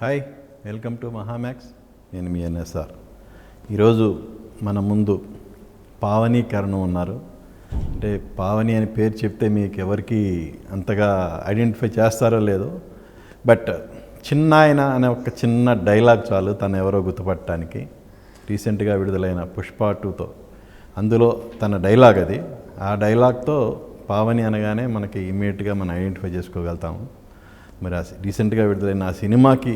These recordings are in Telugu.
Hi, welcome to మహామ్యాక్స్. నేను మీ ఎన్ఎస్ఆర్. ఈరోజు మన ముందు పావని కరణం ఉన్నారు. అంటే పావని అని పేరు చెప్తే మీకు ఎవరికి అంతగా ఐడెంటిఫై చేస్తారో లేదో, బట్ చిన్న ఆయన అనే ఒక చిన్న డైలాగ్ చాలు తను ఎవరో గుర్తుపట్టడానికి. రీసెంట్గా విడుదలైన పుష్ప 2తో అందులో తన డైలాగ్ అది. ఆ డైలాగ్తో పావని అనగానే మనకి ఇమ్మీడియట్గా మనం ఐడెంటిఫై చేసుకోగలుగుతాము. మరి ఆ రీసెంట్గా విడుదలైన ఆ సినిమాకి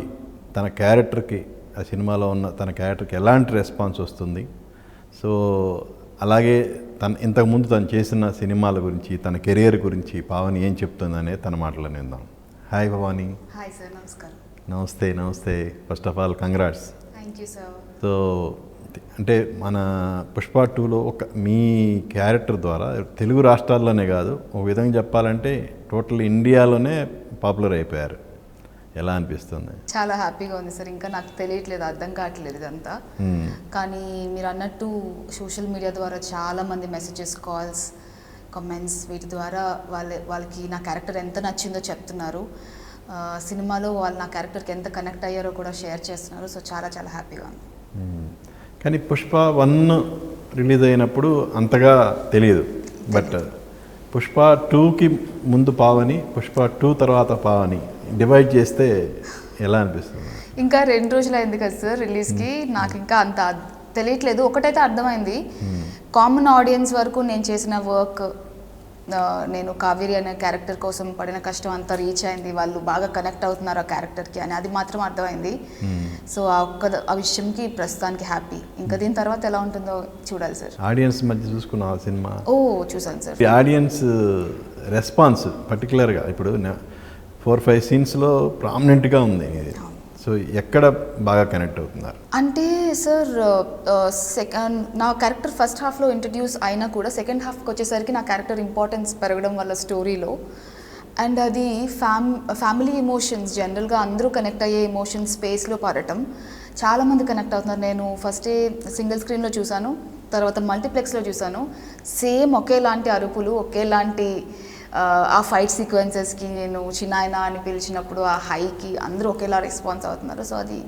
తన క్యారెక్టర్కి, ఆ సినిమాలో ఉన్న తన క్యారెక్టర్కి ఎలాంటి రెస్పాన్స్ వస్తుంది, సో అలాగే ఇంతకుముందు తను చేసిన సినిమాల గురించి, తన కెరియర్ గురించి పావని ఏం చెప్తుందనే తన మాటలో విందాం. హాయ్ భవాని. హాయ్ సార్, నమస్కారం. నమస్తే. First of all congrats. Thank you sir. So అంటే మన పుష్ప 2లో మీ క్యారెక్టర్ ద్వారా తెలుగు రాష్ట్రాల్లోనే కాదు, ఒక విధంగా చెప్పాలంటే టోటల్ ఇండియాలోనే పాపులర్ అయిపోయారు. ఎలా అనిపిస్తుంది? చాలా హ్యాపీగా ఉంది సార్. ఇంకా నాకు తెలియట్లేదు, అర్థం కావట్లేదు ఇదంతా. కానీ మీరు అన్నట్టు సోషల్ మీడియా ద్వారా చాలామంది మెసేజెస్, కాల్స్, కామెంట్స్, వీటి ద్వారా వాళ్ళకి నా క్యారెక్టర్ ఎంత నచ్చిందో చెప్తున్నారు. సినిమాలో వాళ్ళు నా క్యారెక్టర్కి ఎంత కనెక్ట్ అయ్యారో కూడా షేర్ చేస్తున్నారు. సో చాలా చాలా హ్యాపీగా ఉంది. కానీ పుష్ప 1 రిలీజ్ అయినప్పుడు అంతగా తెలియదు, బట్ పుష్ప 2కి ముందు పావని, పుష్ప 2 తర్వాత పావని డివైడ్ చేస్తే ఎలా అనిపిస్తుంది? ఇంకా 2 రోజులు అయింది కదా సార్ రిలీజ్కి. నాకు ఇంకా అంత తెలియట్లేదు. ఒకటైతే అర్థమైంది, కామన్ ఆడియన్స్ వరకు నేను చేసిన వర్క్, నేను కావేరి అనే క్యారెక్టర్ కోసం పడిన కష్టం అంతా రీచ్ అయింది, వాళ్ళు బాగా కనెక్ట్ అవుతున్నారు ఆ క్యారెక్టర్కి అని, అది మాత్రం అర్థమైంది. సో ఆ విషయంకి ప్రస్తుతానికి హ్యాపీ. ఇంకా దీని తర్వాత ఎలా ఉంటుందో చూడాలి సార్. ఆడియన్స్ మధ్య చూసుకున్న ఆ సినిమా చూసాను సార్. ఆడియన్స్ రెస్పాన్స్ పర్టికులర్గా ఇప్పుడు 4-5 సీన్స్లో ప్రామినెంట్గా ఉంది. సో ఎక్కడ బాగా కనెక్ట్ అవుతున్నారు అంటే సార్, నా క్యారెక్టర్ ఫస్ట్ హాఫ్లో ఇంట్రడ్యూస్ అయినా కూడా సెకండ్ హాఫ్కి వచ్చేసరికి నా క్యారెక్టర్ ఇంపార్టెన్స్ పెరగడం వల్ల స్టోరీలో, అండ్ అది ఫ్యామిలీ ఎమోషన్స్, జనరల్గా అందరూ కనెక్ట్ అయ్యే ఎమోషన్స్ స్పేస్లో పడటం చాలామంది కనెక్ట్ అవుతున్నారు. నేను ఫస్టే సింగిల్ స్క్రీన్లో చూశాను, తర్వాత మల్టీప్లెక్స్లో చూశాను. సేమ్ ఒకేలాంటి అరుపులు, ఒకేలాంటి ఆ ఫైట్ సీక్వెన్సెస్కి, నేను చిన్నాయన అని పిలిచినప్పుడు ఆ హైకి అందరూ ఒకేలా రెస్పాన్స్ అవుతున్నారు. సో అది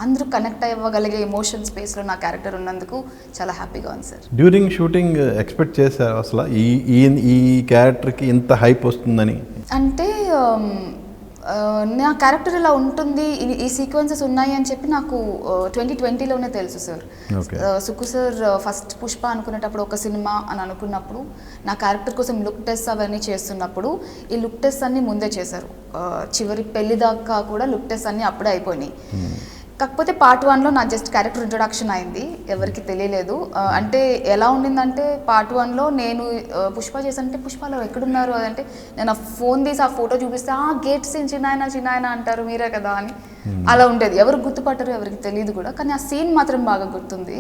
అందరూ కనెక్ట్ అవ్వగలిగే ఎమోషన్ స్పేస్లో నా క్యారెక్టర్ ఉన్నందుకు చాలా హ్యాపీగా ఉంది సార్. డ్యూరింగ్ షూటింగ్ ఎక్స్పెక్ట్ చేశారు అసలు ఈ క్యారెక్టర్కి ఇంత హైప్ వస్తుందని? అంటే నా క్యారెక్టర్ ఇలా ఉంటుంది, ఈ సీక్వెన్సెస్ ఉన్నాయి అని చెప్పి నాకు 2020లోనే తెలుసు sir. Sukku sir first Pushpa అనుకునేటప్పుడు ఒక సినిమా అని అనుకున్నప్పుడు, నా క్యారెక్టర్ కోసం లుక్ టెస్ట్ అవన్నీ చేస్తున్నప్పుడు ఈ లుక్ టెస్ట్ అన్నీ ముందే చేశారు. చివరి పెళ్లి దాకా కూడా లుక్ టెస్ట్ అన్నీ అప్పుడే అయిపోయినాయి. కాకపోతే పార్ట్ 1లో నా జస్ట్ క్యారెక్టర్ ఇంట్రొడక్షన్ అయింది, ఎవరికి తెలియలేదు. అంటే ఎలా ఉండిందంటే, పార్ట్ 1లో నేను పుష్ప చేశానంటే పుష్పలో ఎక్కడున్నారు అదంటే, నేను ఆ ఫోన్ తీసి ఆ ఫోటో చూపిస్తే గేట్ సీన్ చిన్నాయన అంటారు, మీరే కదా అని అలా ఉండేది. ఎవరు గుర్తుపట్టరు, ఎవరికి తెలియదు కూడా, కానీ ఆ సీన్ మాత్రం బాగా గుర్తుంది.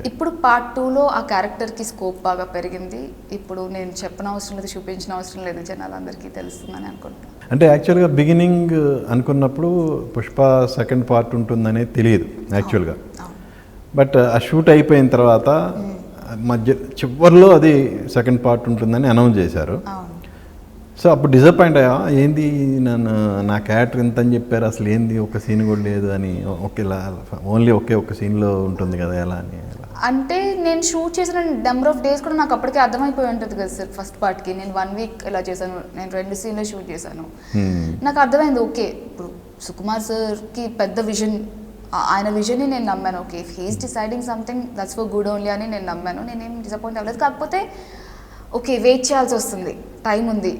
ఇప్పుడు పార్ట్ 2లో ఆ క్యారెక్టర్కి స్కోప్ బాగా పెరిగింది. ఇప్పుడు నేను చెప్పిన అవసరం లేదు, చూపించిన అవసరం లేదు, జనాలందరికీ తెలుస్తుందని అనుకుంటున్నాను. అంటే యాక్చువల్గా బిగినింగ్ అనుకున్నప్పుడు పుష్ప సెకండ్ పార్ట్ ఉంటుందనేది తెలియదు యాక్చువల్గా, బట్ ఆ షూట్ అయిపోయిన తర్వాత మధ్య చివరిలో అది సెకండ్ పార్ట్ ఉంటుందని అనౌన్స్ చేశారు. సో అప్పుడు డిసప్పాయింట్ అయ్యా, ఏంది నా క్యారెక్టర్ ఎంత అని చెప్పారు, అసలు ఏంది ఒక సీన్ కూడా లేదు అని, ఓన్లీ ఒక్క సీన్లో ఉంటుంది కదా ఎలా అని. అంటే నేను షూట్ చేసిన నెంబర్ ఆఫ్ డేస్ కూడా నాకు అప్పటికే అర్థమైపోయి ఉంటుంది కదా సార్. ఫస్ట్ పార్ట్కి నేను 1 వీక్ ఇలా చేశాను, నేను 2 సీన్లో షూట్ చేశాను. నాకు అర్థమైంది, ఓకే ఇప్పుడు సుకుమార్ సార్కి పెద్ద విజన్, ఆయన విజన్ని నేను నమ్మాను. Okay, if he is deciding something that's for good only అని నేను నమ్మాను. నేనేం డిసప్పాయింట్ అవ్వలేదు. కాకపోతే ఓకే, వెయిట్ చేయాల్సి వస్తుంది, టైం ఉంది,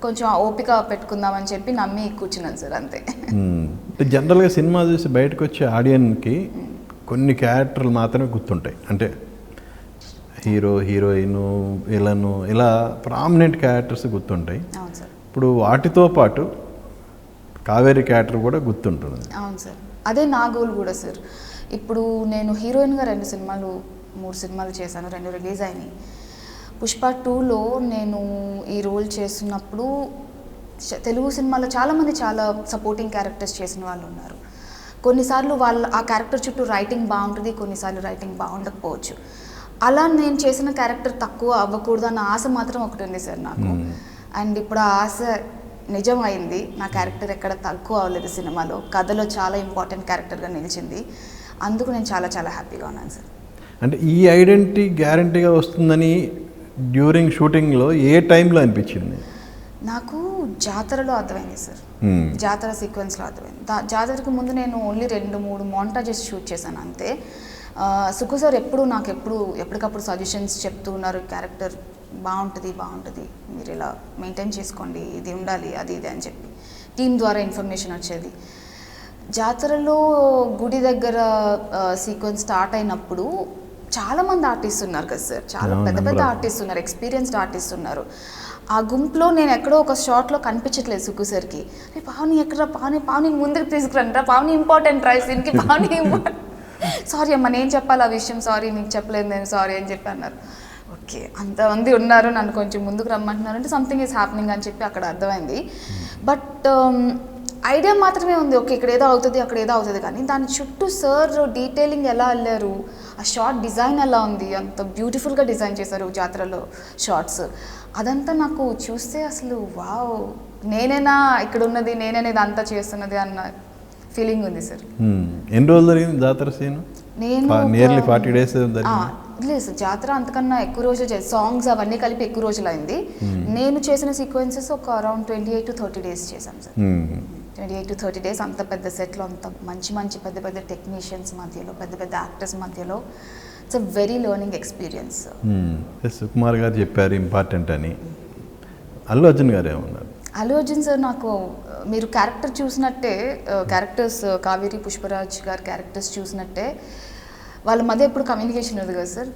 కొంచెం ఓపిక పెట్టుకుందామని చెప్పి నమ్మి కూర్చున్నాను సార్, అంతే. జనరల్గా సినిమా చూసి బయటకు వచ్చే ఆడియన్కి కొన్ని క్యారెక్టర్లు మాత్రమే గుర్తుంటాయి. అంటే హీరో, హీరోయిన్, విలను, ఇలా ప్రామినెంట్ క్యారెక్టర్స్ గుర్తుంటాయి. ఇప్పుడు వాటితో పాటు కావేరి క్యారెక్టర్ కూడా గుర్తుంటుంది. అవును సార్, అదే నా గోల్ కూడా సార్. ఇప్పుడు నేను హీరోయిన్గా 3 సినిమాలు చేశాను, 2 రిలీజ్ అయినాయి. పుష్ప 2లో నేను ఈ రోల్ చేస్తున్నప్పుడు తెలుగు సినిమాలో చాలామంది చాలా సపోర్టింగ్ క్యారెక్టర్స్ చేసిన వాళ్ళు ఉన్నారు. కొన్నిసార్లు ఆ క్యారెక్టర్ చుట్టూ రైటింగ్ బాగుంటుంది, కొన్నిసార్లు రైటింగ్ బాగుండకపోవచ్చు. అలా నేను చేసిన క్యారెక్టర్ తక్కువ అవ్వకూడదు అన్న ఆశ మాత్రం ఒకటి ఉంది సార్ నాకు. అండ్ ఇప్పుడు ఆ ఆశ నిజం అయింది. నా క్యారెక్టర్ ఎక్కడ తక్కువ అవ్వలేదు సినిమాలో, కథలో చాలా ఇంపార్టెంట్ క్యారెక్టర్గా నిలిచింది. అందుకు నేను చాలా చాలా హ్యాపీగా ఉన్నాను సార్. అంటే ఈ ఐడెంటిటీ గ్యారంటీగా వస్తుందని డ్యూరింగ్ షూటింగ్లో ఏ టైంలో అనిపించింది? నాకు జాతరలో అర్థమైంది సార్. జాతర సీక్వెన్స్లో అర్థమైంది. జాతరకు ముందు నేను ఓన్లీ 2-3 మోంటాజెస్ షూట్ చేశాను అంతే. సుకు సార్ ఎప్పటికప్పుడు సజెషన్స్ చెప్తూ ఉన్నారు, క్యారెక్టర్ బాగుంటుంది, మీరు ఇలా మెయింటైన్ చేసుకోండి, ఇది ఉండాలి, అది ఇది అని చెప్పి టీం ద్వారా ఇన్ఫర్మేషన్ వచ్చేది. జాతరలో గుడి దగ్గర సీక్వెన్స్ స్టార్ట్ అయినప్పుడు చాలామంది ఆర్టిస్ట్ ఉన్నారు కదా సార్, చాలా పెద్ద ఆర్టిస్ట్ ఉన్నారు, ఎక్స్పీరియన్స్డ్ ఆర్టిస్ట్ ఉన్నారు. ఆ గుంపులో నేను ఎక్కడో ఒక షాట్లో కనిపించట్లేదు సుకు సార్కి. పావని ఎక్కడ, పావని ముందుకు తీసుకురండి, పావని ఇంపార్టెంట్ రా సీన్కి, పావని ఇంపార్టెంట్. సారీ అమ్మ, నేను చెప్పాలి ఆ విషయం, సారీ నీకు చెప్పలేదు నేను, సారీ అని చెప్పి అన్నారు. ఓకే, అంతమంది ఉన్నారు, నన్ను కొంచెం ముందుకు రమ్మంటున్నారు అంటే సంథింగ్ ఈజ్ హ్యాపెనింగ్ అని చెప్పి అక్కడ అర్థమైంది. బట్ ఐడియా మాత్రమే ఉంది, ఓకే ఇక్కడ ఏదో అవుతుంది, అక్కడ ఏదో అవుతుంది, కానీ దాని చుట్టూ సార్ డీటెయిలింగ్ ఎలా అల్లారు, ఆ షార్ట్ డిజైన్ ఎలా ఉంది, అంత బ్యూటిఫుల్గా డిజైన్ చేశారు జాతరలో షార్ట్స్. అదంతా నాకు చూస్తే అసలు వావ్, నేనేనా ఇక్కడ ఉన్నది, నేనేనా ఇదంతా చేస్తున్నది అన్న ఫీలింగ్ ఉంది సార్. ఎన్ని రోజులు జరిగింది జాతర సీన్? నేను నియర్లీ 40 days లేదు సార్, జాతర అంతకన్నా ఎక్కువ రోజులు చేసి సాంగ్స్ అవన్నీ కలిపి ఎక్కువ రోజులు అయింది. నేను చేసిన సీక్వెన్సెస్ ఒక అరౌండ్ 28 to 30 days చేశాను సార్. 28 to 30 days అంత పెద్ద సెట్లో, అంత మంచి పెద్ద టెక్నీషియన్స్ మధ్యలో, పెద్ద యాక్టర్స్ మధ్యలో. It's a very learning experience. Sukumar గారు చెప్పారు ఇంపార్టెంట్ అని. అల్లు అర్జున్ గారు ఏమన్నారు? అల్లు అర్జున్ సార్ నాకు, మీరు క్యారెక్టర్ చూసినట్టే, క్యారెక్టర్స్ కావేరి పుష్పరాజ్ గారి క్యారెక్టర్స్ చూసినట్టే వాళ్ళ మధ్య ఎప్పుడు కమ్యూనికేషన్ ఉంది కదా సార్.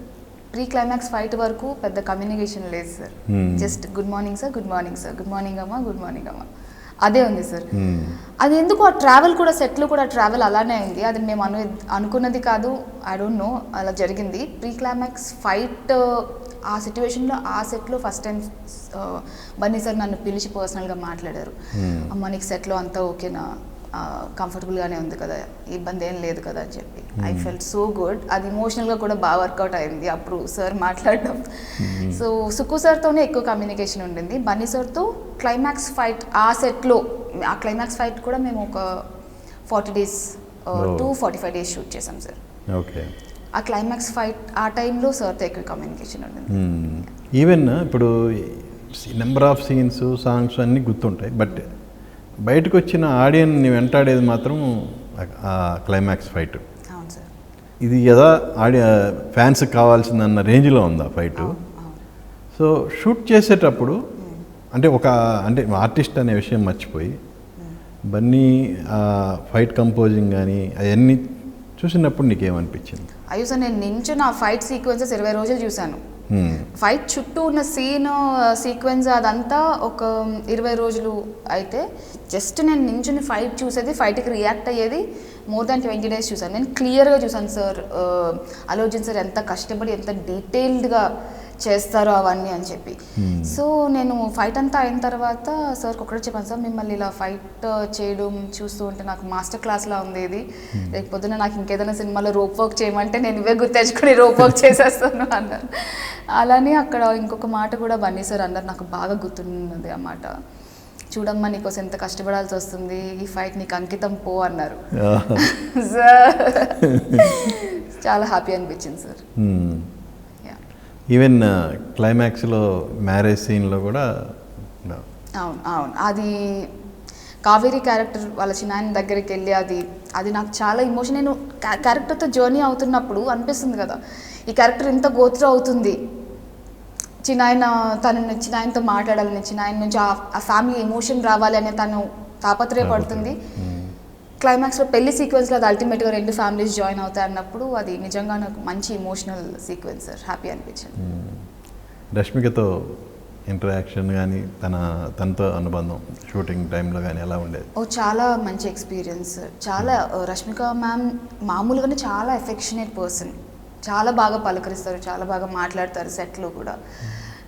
ప్రీ క్లైమాక్స్ ఫైట్ వరకు పెద్ద కమ్యూనికేషన్ లేదు sir. Just good morning sir, good morning sir, good morning అమ్మా, గుడ్ మార్నింగ్ అమ్మా, అదే ఉంది సార్. అది ఎందుకు ఆ ట్రావెల్ కూడా, సెట్లు కూడా ట్రావెల్ అలానే అయింది. అది మేము అనుకున్నది కాదు, ఐ డోంట్ నో, అలా జరిగింది. ప్రీ క్లైమాక్స్ ఫైట్ ఆ సిచ్యువేషన్లో, ఆ సెట్లో ఫస్ట్ టైం బన్నీ సార్ నన్ను పిలిచి పర్సనల్గా మాట్లాడారు. అమ్మ నీకు సెట్లో అంతా ఓకేనా, కంఫర్టబుల్గానే ఉంది కదా, ఇబ్బంది ఏం లేదు కదా అని చెప్పి. I felt so good. అది ఇమోషనల్గా కూడా బాగా వర్కౌట్ అయింది అప్పుడు సార్ మాట్లాడడం. సో సుకు సార్తోనే ఎక్కువ కమ్యూనికేషన్ ఉండింది. బన్నీ సార్తో క్లైమాక్స్ ఫైట్ ఆ సెట్లో, ఆ క్లైమాక్స్ ఫైట్ కూడా మేము ఒక 40 days to 45 days షూట్ చేసాం సార్. ఓకే. ఆ క్లైమాక్స్ ఫైట్ ఆ టైంలో సార్తో ఎక్కువ కమ్యూనికేషన్ ఉండింది. ఈవెన్ ఇప్పుడు నెంబర్ ఆఫ్ సీన్స్, సాంగ్స్ అన్నీ గుర్తుంటాయి, బట్ బయటకు వచ్చిన ఆడియన్ని వెంటాడేది మాత్రం ఆ క్లైమాక్స్ ఫైట్. అవును సార్. ఇది ఫ్యాన్స్కి కావాల్సిందన్న రేంజ్లో ఉంది ఆ ఫైటు. సో షూట్ చేసేటప్పుడు అంటే ఆర్టిస్ట్ అనే విషయం మర్చిపోయి బన్నీ ఫైట్ కంపోజింగ్ కానీ అవన్నీ చూసినప్పుడు నీకేమనిపించింది? అయ్యో సార్, నేను నించున్న ఆ ఫైట్ సీక్వెన్సెస్ 20 రోజులు చూశాను. ఫైట్ చుట్టూ ఉన్న సీక్వెన్స్ అదంతా ఒక 20 రోజులు అయితే, జస్ట్ నేను నించుని ఫైట్ చూసేది, ఫైట్కి రియాక్ట్ అయ్యేది మోర్ దాన్ 20 days చూసాను. నేను క్లియర్గా చూసాను సార్ అల్లు అర్జున్ సార్ ఎంత కష్టపడి, ఎంత డీటెయిల్డ్గా చేస్తారో అవన్నీ అని చెప్పి. సో నేను ఫైట్ అంతా అయిన తర్వాత సార్కి ఒకటే చెప్పాను, సార్ మిమ్మల్ని ఇలా ఫైట్ చేయడం చూస్తూ ఉంటే నాకు మాస్టర్ క్లాస్లా ఉంది ఇది. రేపు పొద్దున నాకు ఇంకేదైనా సినిమాలో రోప్ వర్క్ చేయమంటే నేను ఇవే గుర్తెచ్చుకొని రోప్ వర్క్ చేసేస్తాను అన్నారు. అలానే అక్కడ ఇంకొక మాట కూడా బన్నీ సార్ అన్నారు, నాకు బాగా గుర్తున్నది ఆ మాట. చూడమ్మా నీకోసం ఎంత కష్టపడాల్సి వస్తుంది, ఈ ఫైట్ నీకు అంకితం పో అన్నారు. సార్ చాలా హ్యాపీ అనిపించింది సార్. ఈవెన్ క్లైమాక్స్లో మ్యారేజ్ సీన్లో కూడా అవును, అది కావేరీ క్యారెక్టర్ వాళ్ళ చిన్నాయన దగ్గరికి వెళ్ళి అది నాకు చాలా ఎమోషన్. నేను క్యారెక్టర్తో జర్నీ అవుతున్నప్పుడు అనిపిస్తుంది కదా, ఈ క్యారెక్టర్ ఇంత గోత్ర అవుతుంది, చిన్నాయనతో మాట్లాడాలని, చిన్నాయన నుంచి ఆ ఫ్యామిలీ ఎమోషన్ రావాలి అనే తను తాపత్రయపడుతుంది. క్లైమాక్స్లో పెళ్లి సీక్వెన్స్లో అది అల్టిమేట్గా 2 ఫ్యామిలీస్ జాయిన్ అవుతాయి అన్నప్పుడు అది నిజంగా నాకు మంచి ఎమోషనల్ సీక్వెన్స్ సార్, హ్యాపీ అనిపించింది. రష్మికతో ఇంటరాక్షన్ కానీ తనతో అనుబంధం షూటింగ్ టైంలో కానీ ఎలా ఉండేది? చాలా మంచి ఎక్స్పీరియన్స్. చాలా రష్మిక మ్యామ్ మామూలుగానే చాలా ఎఫెక్షనేట్ పర్సన్, చాలా బాగా పలకరిస్తారు, చాలా బాగా మాట్లాడతారు సెట్లో కూడా.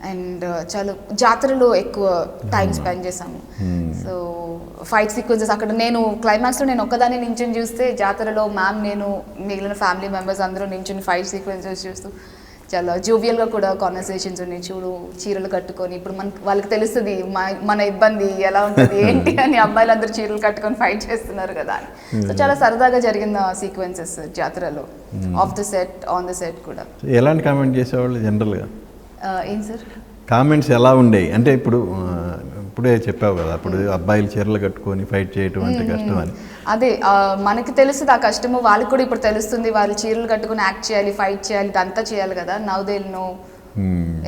అండ్ చాలా జాతరలో ఎక్కువ టైం స్పెండ్ చేసాము. సో ఫైట్ సీక్వెన్సెస్ అక్కడ నేను క్లైమాక్స్లో నేను ఒక్కదాన్ని నించుని చూస్తే, జాతరలో మ్యామ్, నేను, మిగిలిన ఫ్యామిలీ మెంబర్స్ అందరూ నించుని ఫైట్ సీక్వెన్సెస్ చూస్తూ చాలా జోవియల్గా కూడా కాన్వర్సేషన్స్ ఉన్నాయి. చూడు చీరలు కట్టుకొని ఇప్పుడు వాళ్ళకి తెలుస్తుంది మన ఇబ్బంది ఎలా ఉంటుంది ఏంటి అని, అబ్బాయిలందరూ చీరలు కట్టుకొని ఫైట్ చేస్తున్నారు కదా అని. సో చాలా సరదాగా జరిగిన సీక్వెన్సెస్ జాతరలో, of the set, on the set కూడా. ఎలాంటి కామెంట్ చేసేవాళ్ళు జనరల్గా? ఏం సార్ కామెంట్స్ ఎలా ఉండేవి అంటే ఇప్పుడే చెప్పావు కదా, అప్పుడు అబ్బాయిలు చీరలు కట్టుకొని ఫైట్ చేయటం అంటే కష్టం అని. అదే మనకి తెలుస్తుంది ఆ కష్టము, వాళ్ళకి కూడా ఇప్పుడు తెలుస్తుంది. వాళ్ళు చీరలు కట్టుకుని యాక్ట్ చేయాలి, ఫైట్ చేయాలి, ఇదంతా చేయాలి కదా. నవ్ దే నో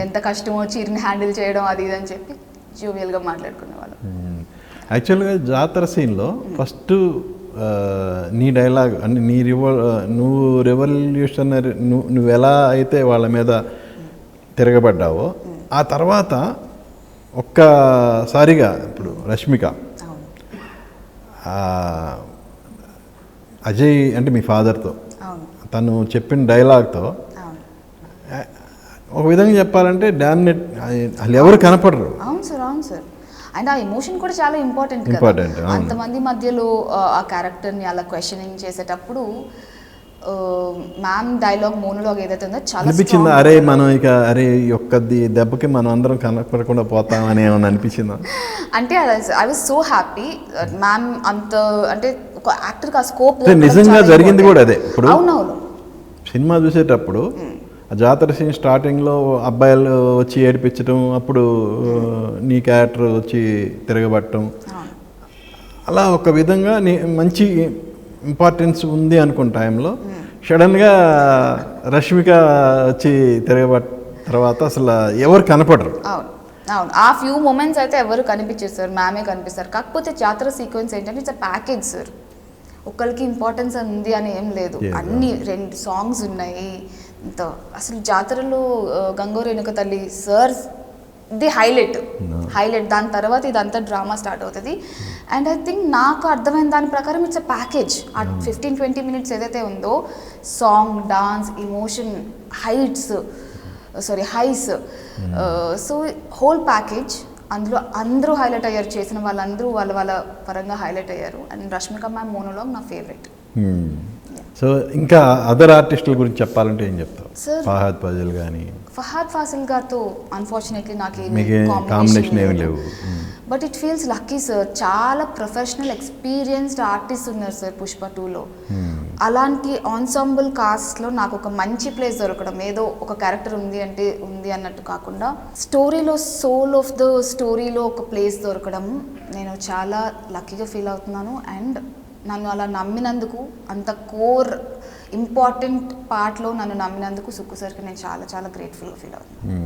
ఎంత కష్టమో చీరని హ్యాండిల్ చేయడం అది ఇది అని చెప్పి జోవియల్గా మాట్లాడుకునే వాళ్ళు. యాక్చువల్గా జాతర సీన్లో ఫస్ట్ నీ డైలాగ్ అంటే నువ్వు రెవల్యూషనరీ, నువ్వు ఎలా అయితే వాళ్ళ మీద తిరగబడ్డావో ఆ తర్వాత ఒక్కసారిగా ఇప్పుడు రష్మిక అజయ్ అంటే మీ ఫాదర్తో తను చెప్పిన డైలాగ్తో ఒక విధంగా చెప్పాలంటే డామినేట్ వాళ్ళు ఎవరు కనపడరు. అవును సార్, అవును సార్. అండ్ ఆ ఎమోషన్ కూడా చాలా ఇంపార్టెంట్. అంతమంది మధ్యలో ఆ క్యారెక్టర్ని అలా క్వశ్చనింగ్ చేసేటప్పుడు మ్యామ్ డైలాగ్ మోనోలాగ్ ఏదైతే ఉందో చాలా అనిపించిందా, అరే మనం ఇక అరే ఒక్కది దెబ్బకి మనం అందరం కనపడకుండా పోతామని ఏమన్నా అనిపించిందా? అంటే I was so happy ma'am అంత అంటే ఒక యాక్టర్కి ఆ స్కోప్ నిజంగా జరిగింది కూడా అదే. ఇప్పుడు అవునవును సినిమా చూసేటప్పుడు ఆ జాతర సీన్ స్టార్టింగ్లో అబ్బాయిలు వచ్చి ఏడిపించడం, అప్పుడు నీ క్యారెక్టర్ వచ్చి తిరగబట్టడం, అలా ఒక విధంగా మంచి ఇంపార్టెన్స్ ఉంది అనుకున్న టైంలో సడన్గా రష్మిక వచ్చి తిరగబట్ట తర్వాత అసలు ఎవరు కనపడరు. అవును అవును, ఆ ఫ్యూ మూమెంట్స్ అయితే ఎవరు కనిపించారు సార్, మ్యామే కనిపిస్తారు. కాకపోతే జాతర సీక్వెన్స్ ఏంటంటే ఇట్స్ అ ప్యాకేజ్ సార్. ఒకరికి ఇంపార్టెన్స్ ఉంది అని ఏం లేదు, అన్ని 2 సాంగ్స్ ఉన్నాయి. అసలు జాతరలో గంగోరు రేణుక తల్లి సార్ ది హైలైట్. దాని తర్వాత ఇదంతా డ్రామా స్టార్ట్ అవుతుంది. అండ్ ఐ థింక్ నాకు అర్థమైన దాని ప్రకారం ఇట్స్ అ ప్యాకేజ్. ఆ 15-20 మినిట్స్ ఏదైతే ఉందో song, dance, emotion, highs, so whole package. అందులో అందరూ హైలైట్ అయ్యారు, చేసిన వాళ్ళందరూ వాళ్ళ పరంగా హైలైట్ అయ్యారు. అండ్ రష్మిక మ్యామ్ మోనోలాగ్ నా ఫేవరెట్. సో ఇంకా అదర్ ఆర్టిస్టుల గురించి చెప్పాలంటే ఏం చెప్తావు? ఫహద్ ఫాజిల్ కానీ? ఫహద్ ఫాజిల్ గారితో అన్ఫార్చునేట్లీ నాకు కాంబినేషన్ ఏమి లేవు. But it feels lucky sir. చాలా ప్రొఫెషనల్ ఎక్స్పీరియన్స్డ్ ఆర్టిస్ట్ ఉన్నారు సార్ పుష్ప 2లో. అలాంటి ఆన్సాంబుల్ కాస్ట్లో నాకు ఒక మంచి ప్లేస్ దొరకడం, ఏదో ఒక క్యారెక్టర్ ఉంది అంటే ఉంది అన్నట్టు కాకుండా స్టోరీలో సోల్ ఆఫ్ ద స్టోరీలో ఒక ప్లేస్ దొరకడం నేను చాలా లక్కీగా ఫీల్ అవుతున్నాను. అండ్ నన్ను అలా నమ్మినందుకు, అంత కోర్ ఇంపార్టెంట్ పార్ట్లో నన్ను నమ్మినందుకు సుక్కు సార్కి నేను చాలా చాలా గ్రేట్ఫుల్గా ఫీల్ అవుతున్నాను.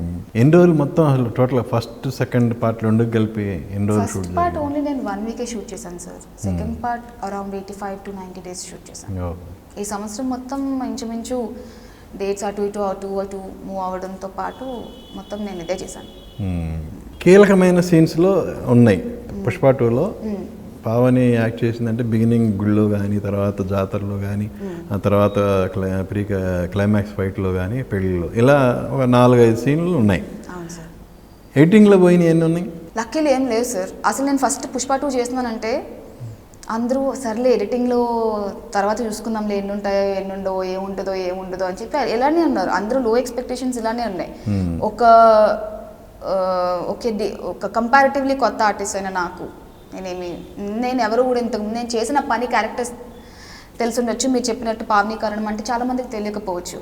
ఎన్ని రోజులు మొత్తం అసలు టోటల్ ఫస్ట్ సెకండ్ పార్ట్ 2 కలిపి ఎన్ని రోజులు షూట్? ఫస్ట్ పార్ట్ ఓన్లీ నేను 1 వీకే షూట్ చేశాను sir. Second part around 85 to 90 days shoot చేశాను. ఈ సంవత్సరం మొత్తం ఇంచుమించు డేట్స్ అటు ఇటు మూవ్ అవ్వడంతో పాటు మొత్తం నేను ఇదే చేశాను. కీలకమైన సీన్స్లో ఉన్నాయి పుష్ప 2లో. పావని యాక్ట్ చేసిందంటే బిగినింగ్ గుళ్ళో కానీ, తర్వాత జాతరలో కానీ, ఆ తర్వాత క్లైమాక్స్ ఫైట్లో కానీ, పెళ్ళిలో, ఇలా ఒక 4-5 సీన్లు ఉన్నాయి. అవును సార్. ఎడిటింగ్లో పోయినాయి ఎన్ని ఉన్నాయి? లక్కీలు ఏం లేవు సార్. అసలు నేను ఫస్ట్ పుష్ప 2 చేస్తున్నానంటే అందరూ సర్లే ఎడిటింగ్లో తర్వాత చూసుకుందాంలే, ఎన్ని ఉంటాయో ఎన్ని ఉండవో, ఏముంటుందో అని చెప్పి ఇలానే ఉన్నారు అందరూ. లో ఎక్స్పెక్టేషన్స్ ఇలానే ఉన్నాయి. ఒక కంపారిటివ్లీ కొత్త ఆర్టిస్ట్ అయినా నాకు నేను ఎవరు కూడా ఇంతకుముందు నేను చేసిన పని క్యారెక్టర్స్ తెలుసుండొచ్చు. మీరు చెప్పినట్టు పావనీకరణం అంటే చాలామందికి తెలియకపోవచ్చు.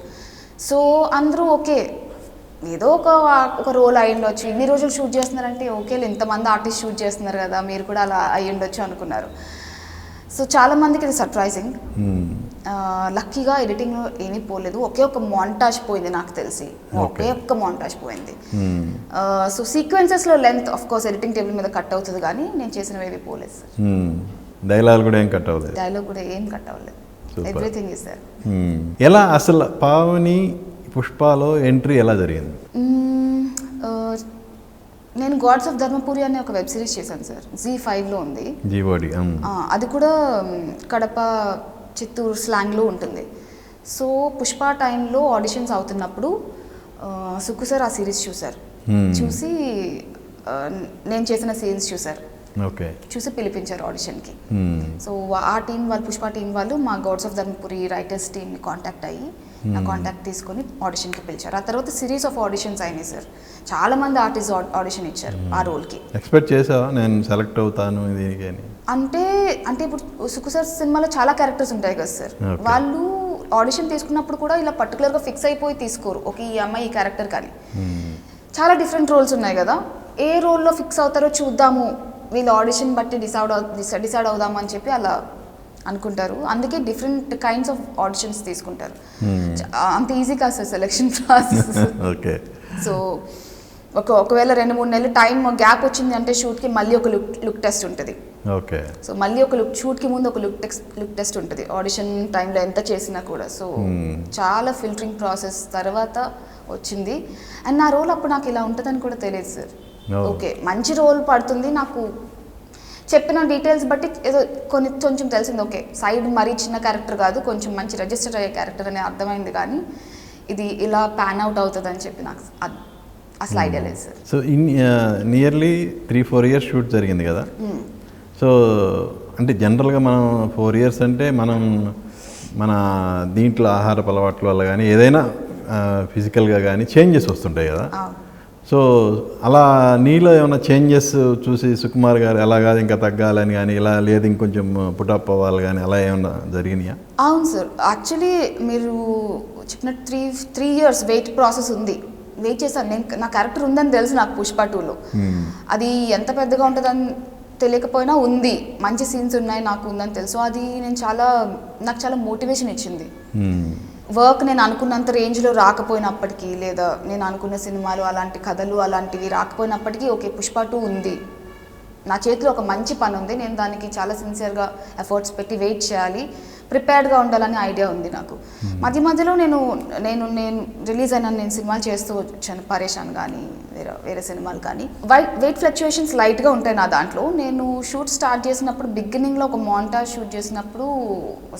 సో అందరూ ఓకే ఏదో ఒక రోల్ అయి ఉండొచ్చు, ఇన్ని రోజులు షూట్ చేస్తున్నారంటే ఓకే ఇంతమంది ఆర్టిస్ట్ షూట్ చేస్తున్నారు కదా, మీరు కూడా అలా అయ్యి ఉండొచ్చు అనుకున్నారు. సో చాలామందికి ఇది సర్ప్రైజింగ్. లక్కీగా ఎడిటింగ్లో ఏమీ పోలేదు. ఒకే ఒక మాంటాజ్ పోయింది నాకు తెలిసి, ఒకే ఒక్క మాంటాజ్ పోయింది. సో సీక్వెన్సెస్లో length of course editing table మీద కట్ అవుతుంది, కానీ నేను చేసినవి ఏవి పోలేదు సార్. డైలాగ్ కూడా ఏం కట్ అవ్వలేదు? డైలాగ్ కూడా ఏం కట్ అవ్వలేదు. Everything is sir. ఎలా అసలు పావని పుష్పలో ఎంట్రీ ఎలా జరిగింది? నేను గాడ్స్ ఆఫ్ ధర్మపురి అనే ఒక వెబ్ సిరీస్ చేశాను సార్, ZEE5లో ఉంది. అది కూడా కడప చిత్తూరు స్లాంగ్లో ఉంటుంది. సో పుష్ప టైంలో ఆడిషన్స్ అవుతున్నప్పుడు సుక్కు సార్ ఆ సిరీస్ చూశారు. చూసి నేను చేసిన సీన్స్ చూశారు. ఓకే. చూసి పిలిపించారు ఆడిషన్కి. సో ఆ టీం వాళ్ళు, పుష్ప టీం వాళ్ళు మా గౌడ్స్ ఆఫ్ ధర్మపురి రైటర్స్ టీమ్ని కాంటాక్ట్ అయ్యి నా కాంటాక్ట్ తీసుకొని ఆడిషన్కి పిలిచారు. ఆ తర్వాత సిరీస్ ఆఫ్ ఆడిషన్స్ అయినాయి సార్. చాలా మంది ఆర్టిస్ట్ ఆడిషన్ ఇచ్చారు ఆ రోల్కి. ఎక్స్పెక్ట్ చేసావా నేను సెలెక్ట్ అవుతాను దీనికి అని? అంటే ఇప్పుడు సుకు సార్ సినిమాలో చాలా క్యారెక్టర్స్ ఉంటాయి కదా సార్. వాళ్ళు ఆడిషన్ తీసుకున్నప్పుడు కూడా ఇలా పర్టికులర్గా ఫిక్స్ అయిపోయి తీసుకోరు, ఓకే ఈ అమ్మాయి ఈ క్యారెక్టర్ కానీ. చాలా డిఫరెంట్ రోల్స్ ఉన్నాయి కదా, ఏ రోల్లో ఫిక్స్ అవుతారో చూద్దాము, వీళ్ళు ఆడిషన్ బట్టి డిసైడ్ అవుదాము అని చెప్పి అలా అనుకుంటారు. అందుకే డిఫరెంట్ కైండ్స్ ఆఫ్ ఆడిషన్స్ తీసుకుంటారు. అంత ఈజీ కాదు sir selection process. Okay. So ఒకవేళ 2-3 నెలలు టైం గ్యాప్ వచ్చింది అంటే షూట్కి మళ్ళీ ఒక లుక్ టెస్ట్ ఉంటుంది. ఓకే. సో మళ్ళీ ఒక షూట్కి ముందు ఒక లుక్ టెస్ట్ ఉంటుంది ఆడిషన్ టైంలో ఎంత చేసినా కూడా. సో చాలా ఫిల్టరింగ్ ప్రాసెస్ తర్వాత వచ్చింది. అండ్ నా రోల్ అప్పుడు నాకు ఇలా ఉంటుందని కూడా తెలియదు సార్. ఓకే మంచి రోల్ పడుతుంది నాకు, చెప్పిన డీటెయిల్స్ బట్టి ఏదో కొంచెం తెలిసింది, ఓకే సైడ్ మరీ చిన్న క్యారెక్టర్ కాదు, కొంచెం మంచి రిజిస్టర్ అయ్యే క్యారెక్టర్ అని అర్థమైంది. కానీ ఇది ఇలా ప్యాన్ అవుట్ అవుతుంది అని చెప్పి నాకు అసలు ఐడియా లేదు sir. So nearly 3-4 years shoot జరిగింది కదా. సో అంటే జనరల్గా మనం 4 ఇయర్స్ అంటే మనం మన దీంట్లో ఆహారపు అలవాట్ల వల్ల కానీ ఏదైనా ఫిజికల్గా కానీ చేంజెస్ వస్తుంటాయి కదా. సో అలా నీలో ఏమైనా చేంజెస్ చూసి సుకుమార్ గారు ఎలా కాదు ఇంకా తగ్గాలని కానీ, ఇలా లేదు ఇంకొంచెం పుటప్ అవ్వాలి కానీ అలా ఏమైనా జరిగినాయా? అవును సార్, యాక్చువల్లీ మీరు చెప్పిన 3 ఇయర్స్ వెయిట్ ప్రాసెస్ ఉంది. వెయిట్ చేశాను నేను, నా క్యారెక్టర్ ఉందని తెలుసు నాకు పుష్ప 2లో. అది ఎంత పెద్దగా ఉంటుందని తెలియకపోయినా ఉంది, మంచి సీన్స్ ఉన్నాయి నాకు ఉందని తెలుసు. అది నాకు చాలా మోటివేషన్ ఇచ్చింది. వర్క్ నేను అనుకున్నంత రేంజ్లో రాకపోయినప్పటికీ, లేదా నేను అనుకున్న సినిమాలు అలాంటి కథలు అలాంటివి రాకపోయినప్పటికీ, ఓకే పుష్ప 2 ఉంది, నా చేతిలో ఒక మంచి పని ఉంది, నేను దానికి చాలా సిన్సియర్గా ఎఫర్ట్స్ పెట్టి వెయిట్ చేయాలి, ప్రిపేర్డ్గా ఉండాలని ఐడియా ఉంది నాకు. మధ్యలో నేను రిలీజ్ అయిన నేను సినిమాలు చేస్తూ వచ్చాను, పరేషాన్ కానీ వేరే సినిమాలు కానీ. వెయిట్ ఫ్లక్చుయేషన్స్ లైట్గా ఉంటాయి నా దాంట్లో. నేను షూట్ స్టార్ట్ చేసినప్పుడు బిగినింగ్లో ఒక మాంటాజ్ షూట్ చేసినప్పుడు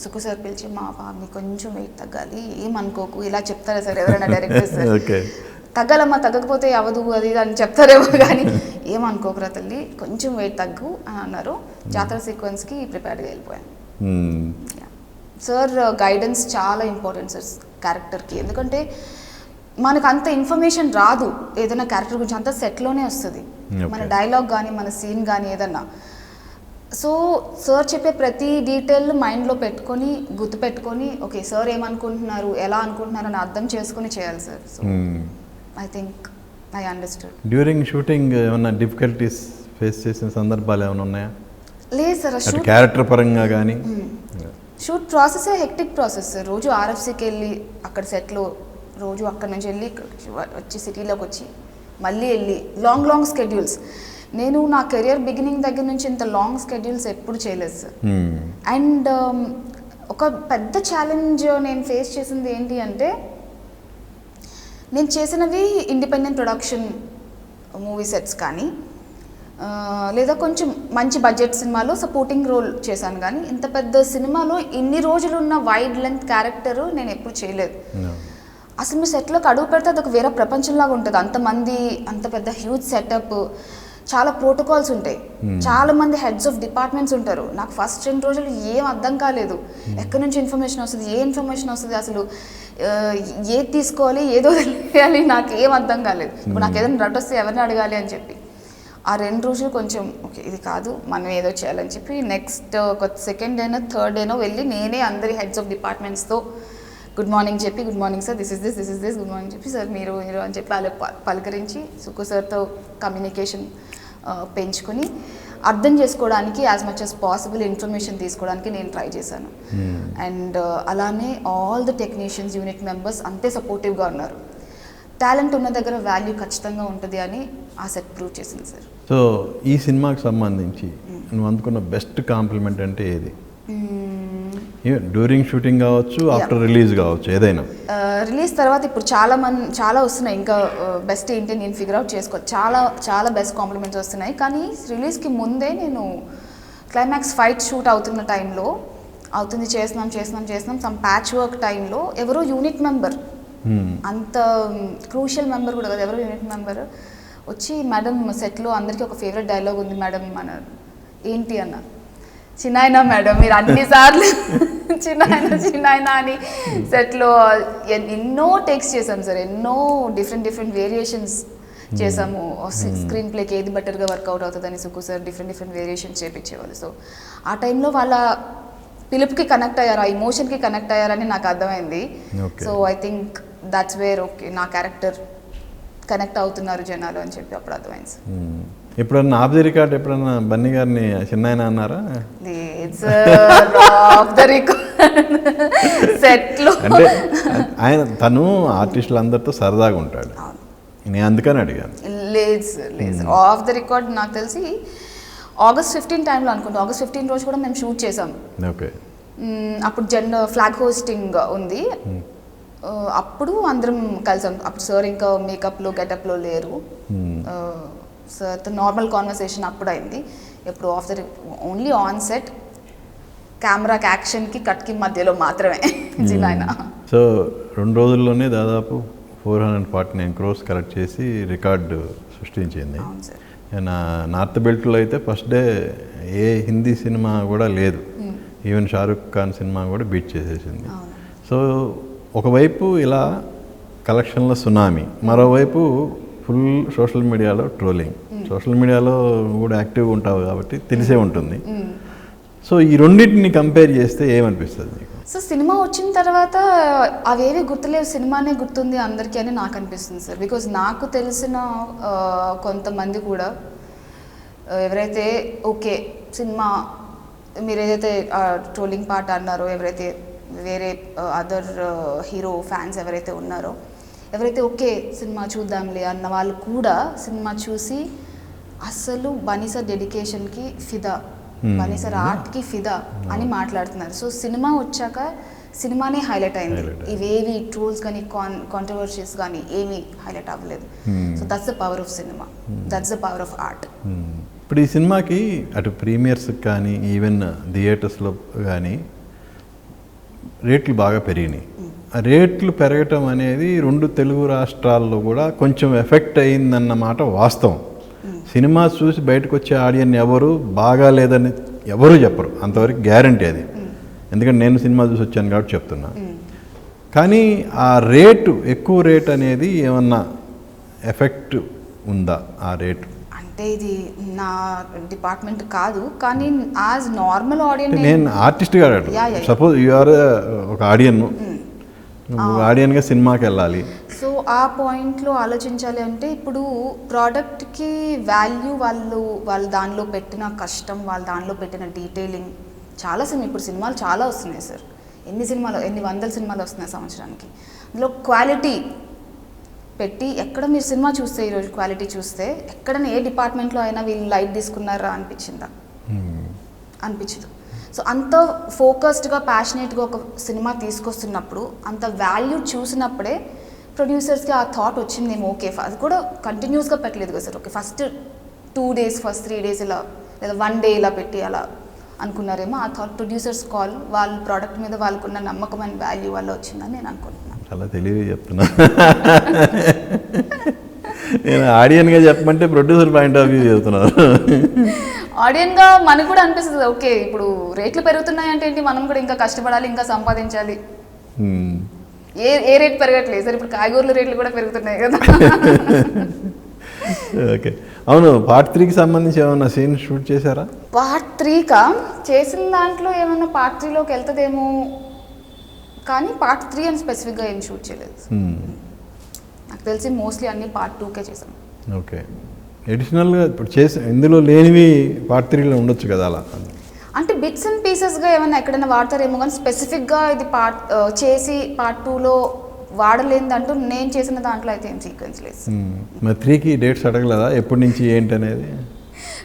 సుకు సార్ పిలిచి, మా బాబుని కొంచెం వెయిట్ తగ్గాలి, ఏమనుకోకు, ఇలా చెప్తారా సార్ ఎవరైనా డైరెక్టర్ సార్, తగ్గాలమ్మా తగ్గకపోతే అవదు అది అని చెప్తారేమో కానీ ఏమనుకోకురా తల్లి కొంచెం వెయిట్ తగ్గు అని అన్నారు. జాతర సీక్వెన్స్కి ప్రిపేర్డ్గా వెళ్ళిపోయాను. సార్ గైడెన్స్ చాలా ఇంపార్టెంట్ సార్ క్యారెక్టర్కి, ఎందుకంటే మనకు అంత ఇన్ఫర్మేషన్ రాదు ఏదైనా క్యారెక్టర్ గురించి, అంతా సెట్లోనే వస్తుంది, మన డైలాగ్ కానీ మన సీన్ కానీ ఏదన్నా. సో సార్ చెప్పే ప్రతి డీటెయిల్ మైండ్లో పెట్టుకొని గుర్తుపెట్టుకొని, ఓకే సార్ ఏమనుకుంటున్నారు ఎలా అనుకుంటున్నారు అని అర్థం చేసుకొని చేయాలి sir. So I think I understood. During shooting ఏమన్నా డిఫికల్టీస్ ఫేస్ చేసిన సందర్భాలు ఏమైనా ఉన్నాయా? లేదు సార్, షూట్ క్యారెక్టర్ పరంగా కానీ. Shoot process hectic process sir. రోజు ఆర్ఎఫ్సీకి వెళ్ళి అక్కడ సెట్లో రోజు అక్కడ నుంచి వెళ్ళి వచ్చి సిటీలోకి వచ్చి మళ్ళీ వెళ్ళి లాంగ్ స్కెడ్యూల్స్. నేను నా కెరియర్ బిగినింగ్ దగ్గర నుంచి ఇంత లాంగ్ స్కెడ్యూల్స్ ఎప్పుడు చేయలేదు సార్. అండ్ ఒక పెద్ద ఛాలెంజ్ నేను ఫేస్ చేసింది ఏంటి అంటే, నేను చేసినవి ఇండిపెండెంట్ ప్రొడక్షన్ మూవీ సెట్స్ కానీ, లేదా కొంచెం మంచి బడ్జెట్ సినిమాలో సపోర్టింగ్ రోల్ చేశాను, కానీ ఇంత పెద్ద సినిమాలో ఇన్ని రోజులు ఉన్న వైడ్ లెంత్ క్యారెక్టర్ నేను ఎప్పుడు చేయలేదు. అసలు మీ సెట్లోకి అడుగు పెడితే అది ఒక వేరే ప్రపంచంలాగా ఉంటుంది. అంతమంది, అంత పెద్ద హ్యూజ్ సెటప్, చాలా ప్రోటోకాల్స్ ఉంటాయి, చాలా మంది హెడ్స్ ఆఫ్ డిపార్ట్మెంట్స్ ఉంటారు. నాకు ఫస్ట్ 2 రోజులు ఏం అర్థం కాలేదు, ఎక్కడి నుంచి ఇన్ఫర్మేషన్ వస్తుంది, ఏ ఇన్ఫర్మేషన్ వస్తుంది, అసలు ఏది తీసుకోవాలి ఏదో తెలియాలి, నాకు ఏం అర్థం కాలేదు. ఇప్పుడు నాకు ఏదైనా డౌట్ వస్తే ఎవరిని అడగాలి అని చెప్పి ఆ 2 రోజులు కొంచెం ఓకే ఇది కాదు మనం ఏదో చేయాలని చెప్పి నెక్స్ట్ ఒక సెకండ్ డేనో థర్డ్ డేనో వెళ్ళి నేనే అందరి హెడ్స్ ఆఫ్ డిపార్ట్మెంట్స్తో గుడ్ మార్నింగ్ చెప్పి, good morning sir, this is this good morning చెప్పి, సార్ మీరు అని చెప్పి వాళ్ళకి పలకరించి సుకు సార్తో కమ్యూనికేషన్ పెంచుకొని అర్థం చేసుకోవడానికి as much as possible information తీసుకోవడానికి నేను ట్రై చేశాను. అండ్ అలానే all the technicians, unit members అంతే సపోర్టివ్గా ఉన్నారు. టాలెంట్ ఉన్న దగ్గర వాల్యూ ఖచ్చితంగా ఉంటుంది అని ఆ సెట్ ప్రూవ్ చేసింది సార్. సో ఈ సినిమాకి సంబంధించి నువ్వు అందుకున్న బెస్ట్ కాంప్లిమెంట్ అంటే ఏది? డ్యూరింగ్ షూటింగ్ కావచ్చు, ఆఫ్టర్ రిలీజ్ కావచ్చు, ఏదైనా. రిలీజ్ తర్వాత ఇప్పుడు చాలా వస్తున్నాయి, ఇంకా బెస్ట్ ఏంటి నేను ఫిగర్ అవుట్ చేసుకోవచ్చు, చాలా బెస్ట్ కాంప్లిమెంట్స్ వస్తున్నాయి. కానీ రిలీజ్కి ముందే నేను క్లైమాక్స్ ఫైట్ షూట్ అవుతున్న టైంలో చేస్తున్నాం సమ్ ప్యాచ్ వర్క్ టైంలో ఎవరో యూనిట్ మెంబర్, అంత క్రూషియల్ మెంబర్ కూడా కదా, ఎవరో యూనిట్ మెంబర్ వచ్చి, మేడం సెట్లో అందరికీ ఒక ఫేవరెట్ డైలాగ్ ఉంది మేడం, మన ఏంటి అన్న, చిన్నాయన మేడం మీరు అన్నిసార్లు చిన్నాయన అని సెట్లో ఎన్నో టేక్స్ చేసాం సార్, ఎన్నో డిఫరెంట్ వేరియేషన్స్ చేసాము. స్క్రీన్ ప్లేకి ఏది బెటర్గా వర్కౌట్ అవుతుందని సుక్కు సార్ డిఫరెంట్ వేరియేషన్స్ చేపించేవాళ్ళు. సో ఆ టైంలో వాళ్ళ పిలుపుకి కనెక్ట్ అయ్యారు, ఆ ఇమోషన్కి కనెక్ట్ అయ్యారని నాకు అర్థమైంది. So I think that's where okay నా క్యారెక్టర్ కనెక్ట్ అవుతున్నారు జనాలు అని చెప్పి అప్పుడు అర్థమైంది సార్. ఎప్పుడన్నా ఆఫ్ ది రికార్డ్ ఎప్పుడన్నా బన్నీ గారిని చిన్నాయన అన్నారా? సెట్లో అంటే ఆయన తను ఆర్టిస్టులందరితో సరదాగా ఉంటాడు, నేను అందుకని అడిగాను. లేదు సార్, లేదు సార్. ఆఫ్ ద రికార్డ్ నాకు తెలిసి August 15 టైంలో అనుకుంటా, August 15 రోజు కూడా మేము షూట్ చేసాం. ఓకే. అప్పుడు ఫ్లాగ్ హోస్టింగ్ ఉంది, అప్పుడు అందరం కలిసాం. అప్పుడు సార్ ఇంకా మేకప్లో గెటప్లో లేరు, సార్ నార్మల్ కాన్వర్సేషన్ అప్పుడు అయింది. ఎప్పుడు of the only on set కెమెరాకి యాక్షన్కి కట్కి మధ్యలో మాత్రమే చిన్నాయన. సో 2 రోజుల్లోనే దాదాపు 449 crores కలెక్ట్ చేసి రికార్డు సృష్టించింది. నార్త్ బెల్ట్లో అయితే ఫస్ట్ డే ఏ హిందీ సినిమా కూడా లేదు, ఈవెన్ షారుఖ్ ఖాన్ సినిమా కూడా బీట్ చేసేసింది. సో ఒకవైపు ఇలా కలెక్షన్లో సునామీ, మరోవైపు ఫుల్ సోషల్ మీడియాలో ట్రోలింగ్. సోషల్ మీడియాలో కూడా యాక్టివ్గా ఉంటావు కాబట్టి తెలిసే ఉంటుంది. సో ఈ రెండింటిని కంపేర్ చేస్తే ఏమనిపిస్తుంది నీకు? సో సినిమా వచ్చిన తర్వాత అవేవి గుర్తులేవు, సినిమానే గుర్తుంది అందరికీ అని నాకు అనిపిస్తుంది సార్. బికాజ్ నాకు తెలిసిన కొంతమంది కూడా ఎవరైతే ఓకే సినిమా మీరు ఏదైతే ట్రోలింగ్ పార్ట్ అన్నారో, ఎవరైతే వేరే అదర్ హీరో ఫ్యాన్స్ ఎవరైతే ఉన్నారో, ఎవరైతే ఓకే సినిమా చూద్దాంలే అన్న వాళ్ళు కూడా సినిమా చూసి అసలు బన్నీ సార్ డెడికేషన్కి ఫిదా, బన్నీ సార్ ఆర్ట్కి ఫిదా అని మాట్లాడుతున్నారు. సో సినిమా వచ్చాక సినిమానే హైలైట్ అయింది, ఇవేవి ట్రోల్స్ కానీ కాంట్రవర్సీస్ కానీ ఏమీ హైలైట్ అవ్వలేదు. So that's the power of cinema, that's the power of art. ఇప్పుడు ఈ సినిమాకి అటు ప్రీమియర్స్కి కానీ ఈవెన్ థియేటర్స్లో కానీ రేట్లు బాగా పెరిగినాయి. ఆ రేట్లు పెరగటం అనేది 2 తెలుగు రాష్ట్రాల్లో కూడా కొంచెం ఎఫెక్ట్ అయిందన్నమాట వాస్తవం. సినిమా చూసి బయటకు వచ్చే ఆడియన్ ఎవరు బాగా లేదని ఎవరు చెప్పరు, అంతవరకు గ్యారంటీ అది. ఎందుకంటే నేను సినిమా చూసి వచ్చాను కాబట్టి చెప్తున్నా. కానీ ఆ రేటు, ఎక్కువ రేట్ అనేది ఏమన్నా ఎఫెక్ట్ ఉందా ఆ రేటు? అంటే ఇది నా డిపార్ట్మెంట్ కాదు, కానీ యాజ్ నార్మల్ ఆడియన్స్ నేను ఆర్టిస్ట్గా సపోజ్ యు ఆర్ ఒక ఆడియన్, ఆడియన్గా సినిమాకి వెళ్ళాలి. సో ఆ పాయింట్లో ఆలోచించాలి అంటే ఇప్పుడు ప్రోడక్ట్కి వాల్యూ వాళ్ళు దానిలో పెట్టిన కష్టం, వాళ్ళు దానిలో పెట్టిన డీటెయిలింగ్ చాలా ఇప్పుడు సినిమాలు చాలా వస్తున్నాయి సార్. ఎన్ని వందల సినిమాలు వస్తున్నాయి సంవత్సరానికి. అందులో క్వాలిటీ పెట్టి ఎక్కడ మీరు సినిమా చూస్తే ఈరోజు క్వాలిటీ చూస్తే ఎక్కడైనా ఏ డిపార్ట్మెంట్లో అయినా వీళ్ళు లైట్ తీసుకున్నారా అనిపించదు. సో అంత ఫోకస్డ్గా ప్యాషనేట్గా ఒక సినిమా తీసుకొస్తున్నప్పుడు అంత వాల్యూ చూసినప్పుడే ప్రొడ్యూసర్స్కి ఆ థాట్ వచ్చిందేమో. ఓకే అది కూడా కంటిన్యూస్గా పెట్టలేదు కదా sir, okay first 2 days, first 3 days ఇలా లేదా 1 day ఇలా పెట్టి అలా అనుకున్నారేమో. ఆ థాట్ ప్రొడ్యూసర్స్ కాల్, వాళ్ళ ప్రోడక్ట్ మీద వాళ్ళకున్న నమ్మకమైన వాల్యూ వల్ల వచ్చిందని నేను అనుకుంటున్నాను. చాలా తెలివి చెప్తున్నా. నేను ఆడియన్గా చెప్పమంటే ప్రొడ్యూసర్ పాయింట్ ఆఫ్ వ్యూ చెప్తున్నారు. ఆడియన్గా మనకు కూడా అనిపిస్తుంది ఓకే ఇప్పుడు రేట్లు పెరుగుతున్నాయి అంటే ఏంటి, మనం కూడా ఇంకా కష్టపడాలి, ఇంకా సంపాదించాలి. ఏ రేట్ పెరగట్లేదు సార్, ఇప్పుడు కాయగూరల రేట్లు కూడా పెరుగుతున్నాయి కదా. ఓకే, అవును. పార్ట్ 3కి సంబంధించి ఏమైనా సీన్ షూట్ చేశారా? పార్ట్ 3కా చేసిన దాంట్లో ఏమైనా పార్ట్ 3లోకి వెళ్తుందేమో, కానీ పార్ట్ 3 అని స్పెసిఫిక్గా ఏం షూట్ చేయలేదు. నాకు తెలిసి మోస్ట్లీ అన్ని పార్ట్ 2కే చేసాం. ఓకే, ఎడిషనల్గా ఇప్పుడు ఇందులో లేనివి పార్ట్ 3లో ఉండొచ్చు కదా అలా అంటే బిట్స్ అండ్ పీసెస్గా ఏమైనా ఎక్కడైనా వాడతారేమో, కానీ స్పెసిఫిక్గా ఇది చేసి పార్ట్ 2లో వాడలేదంటూ నేను చేసిన దాంట్లో అయితే ఏం సీక్వెన్స్ లేదు. మరి 3కి డేట్స్ అడగలేదా ఎప్పటి నుంచి ఏంటి అనేది?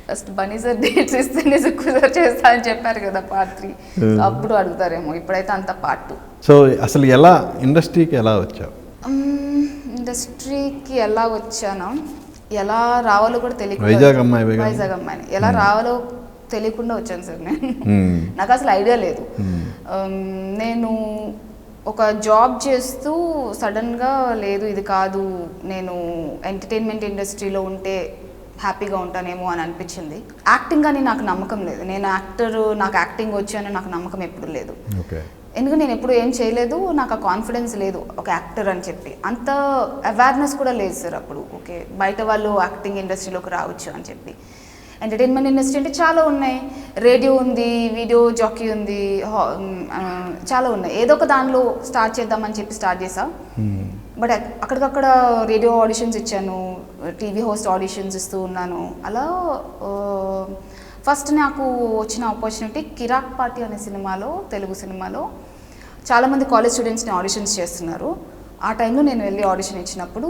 ఫస్ట్ బన్నీ సార్ డేట్స్ ఇస్తేనే సుక్కు సార్ చేస్తా అని చెప్పారు కదా పార్ట్ 3, అప్పుడు అడుగుతారేమో. ఇప్పుడైతే అంత పార్ట్ 2. సో అసలు ఎలా ఇండస్ట్రీకి ఎలా వచ్చావు? ఇండస్ట్రీకి ఎలా వచ్చానో, ఎలా రావాలో కూడా తెలియదు. వైజాగ్ అమ్మాయిని ఎలా రావాలో తెలియకుండా వచ్చాను సార్ నేను. నాకు అసలు ఐడియా లేదు. నేను ఒక జాబ్ చేస్తూ సడన్గా లేదు ఇది కాదు, నేను ఎంటర్టైన్మెంట్ ఇండస్ట్రీలో ఉంటే హ్యాపీగా ఉంటానేమో అని అనిపించింది. యాక్టింగ్ అని నాకు నమ్మకం లేదు, నేను నాకు యాక్టింగ్ వచ్చానని నాకు నమ్మకం ఎప్పుడు లేదు. ఓకే. ఎందుకంటే నేను ఎప్పుడు ఏం చేయలేదు, నాకు ఆ కాన్ఫిడెన్స్ లేదు ఒక యాక్టర్ అని చెప్పి, అంత అవేర్నెస్ కూడా లేదు సార్ అప్పుడు. ఓకే, బయట వాళ్ళు యాక్టింగ్ ఇండస్ట్రీలోకి రావచ్చు అని చెప్పి. ఎంటర్టైన్మెంట్ ఇండస్ట్రీ అంటే చాలా ఉన్నాయి, రేడియో ఉంది, వీడియో జాకీ ఉంది, చాలా ఉన్నాయి. ఏదో ఒక దానిలో స్టార్ట్ చేద్దామని చెప్పి స్టార్ట్ చేసా. బట్ అక్కడికక్కడ రేడియో ఆడిషన్స్ ఇచ్చాను, టీవీ హోస్ట్ ఆడిషన్స్ ఇస్తూ ఉన్నాను. అలా ఫస్ట్ నాకు వచ్చిన ఆపర్చునిటీ కిరాక్ పార్టీ అనే సినిమాలో, తెలుగు సినిమాలో చాలామంది కాలేజ్ స్టూడెంట్స్ని ఆడిషన్స్ చేస్తున్నారు. ఆ టైంలో నేను వెళ్ళి ఆడిషన్ ఇచ్చినప్పుడు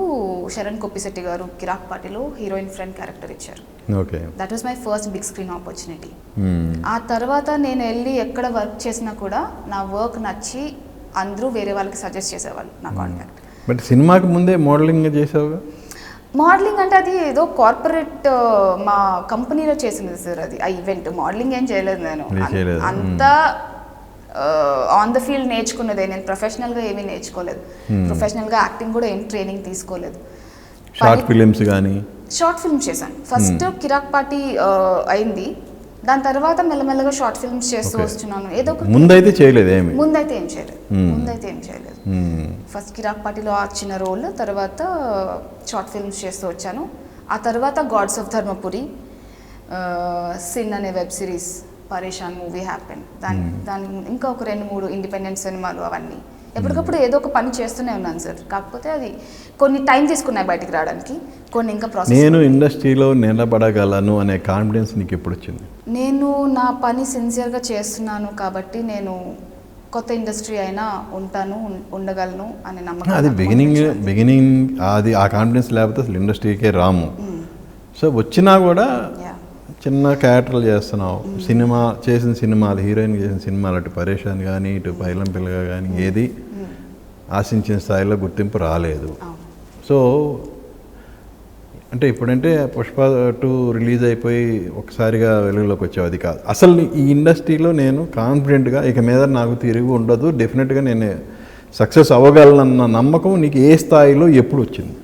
శరణ్ కొప్పిశెట్టి గారు కిరాక్ పార్టీలో హీరోయిన్ ఫ్రెండ్ క్యారెక్టర్ ఇచ్చారు. Okay. That was my first big screen opportunity. ఆ తర్వాత నేను వెళ్ళి ఎక్కడ వర్క్ చేసినా కూడా నా వర్క్ నచ్చి అందరూ వేరే వాళ్ళకి సజెస్ట్ చేసేవాళ్ళు నా కాంటాక్ట్. బట్ సినిమాకి ముందే మోడలింగ్ చేసావుగా? మోడలింగ్ అంటే అది ఏదో కార్పొరేట్ మా కంపెనీలో చేసింది సార్, అది ఆ ఈవెంట్. మోడలింగ్ ఏం చేయలేదు నేను, అంతా ఆన్ ద ఫీల్డ్ నేర్చుకున్నదే. నేను ప్రొఫెషనల్గా ఏమీ నేర్చుకోలేదు, ప్రొఫెషనల్గా యాక్టింగ్ కూడా ఏం ట్రైనింగ్ తీసుకోలేదు. షార్ట్ ఫిలిమ్స్ కానీ? షార్ట్ ఫిల్మ్స్ చేశాను. ఫస్ట్ కిరాక్ పార్టీ అయింది, దాని తర్వాత మెల్లమెల్లగా షార్ట్ ఫిల్మ్స్ చేస్తూ వస్తున్నాను. ఏదో ఒక ముందైతే చేయలేదు, ముందైతే ఏం చేయలేదు. ఫస్ట్ కిరాక్ పార్టీలో ఆ చిన్న రోల్, తర్వాత షార్ట్ ఫిల్మ్స్ చేస్తూ వచ్చాను. ఆ తర్వాత గాడ్స్ ఆఫ్ ధర్మపురి, సిన్ అనే వెబ్ సిరీస్, పరేషాన్ మూవీ హ్యాపెన్, దాని ఇంకా ఒక 2-3 ఇండిపెండెంట్ సినిమాలు, అవన్నీ ఎప్పటికప్పుడు ఏదో ఒక పని చేస్తూనే ఉన్నాను సార్. కాకపోతే అది కొన్ని టైం తీసుకున్నాయి బయటికి రావడానికి, కొన్ని ఇంకా ప్రాసెస్. నేను ఇండస్ట్రీలో నిలబడగలను అనే కాన్ఫిడెన్స్ నీకు ఎప్పుడు వచ్చింది? నేను నా పని సిన్సియర్గా చేస్తున్నాను కాబట్టి నేను కొత్త ఇండస్ట్రీ అయినా ఉంటాను, ఉండగలను అనే నమ్మకం. అది బిగినింగ్ అది ఆ కాన్ఫిడెన్స్ లేకపోతే అసలు ఇండస్ట్రీకే రాము. సో వచ్చినా కూడా చిన్న క్యారెక్టర్లు చేస్తున్నావు. సినిమా చేసిన సినిమాలు, హీరోయిన్ చేసిన సినిమాలు, అటు పరేషాన్ కానీ ఇటు పైలం పిల్లగా కానీ ఏది ఆశించిన స్థాయిలో గుర్తింపు రాలేదు. సో అంటే ఇప్పుడంటే పుష్ప 2 రిలీజ్ అయిపోయి ఒకసారిగా వెలుగులోకి వచ్చావు, అది కాదు. అసలు ఈ ఇండస్ట్రీలో నేను కాన్ఫిడెంట్గా ఇక మీద నాకు తిరిగి ఉండదు, డెఫినెట్గా నేను సక్సెస్ అవ్వగలనన్న నమ్మకం నీకు ఏ స్థాయిలో ఎప్పుడు వచ్చింది?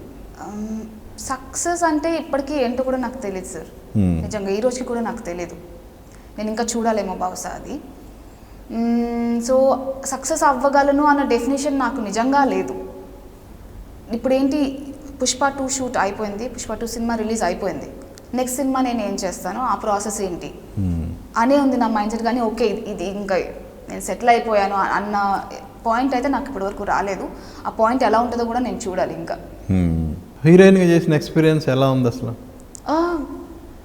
సక్సెస్ అంటే ఇప్పటికీ ఏంటో కూడా నాకు తెలియదు సార్, నిజంగా ఈ రోజుకి కూడా నాకు తెలియదు. నేను ఇంకా చూడాలేమో బహుశా అది. సో సక్సెస్ అవ్వగలను అన్న డెఫినేషన్ నాకు నిజంగా లేదు. ఇప్పుడేంటి, పుష్ప 2 షూట్ అయిపోయింది, పుష్ప 2 సినిమా రిలీజ్ అయిపోయింది, నెక్స్ట్ సినిమా నేను ఏం చేస్తాను, ఆ ప్రాసెస్ ఏంటి అనే ఉంది నా మైండ్ సెట్. కానీ ఓకే ఇది ఇంకా నేను సెటిల్ అయిపోయాను అన్న పాయింట్ అయితే నాకు ఇప్పటివరకు రాలేదు. ఆ పాయింట్ ఎలా ఉంటుందో కూడా నేను చూడాలి ఇంకా. హీరోయిన్గా చేసిన ఎక్స్పీరియన్స్ ఎలా ఉంది అసలు?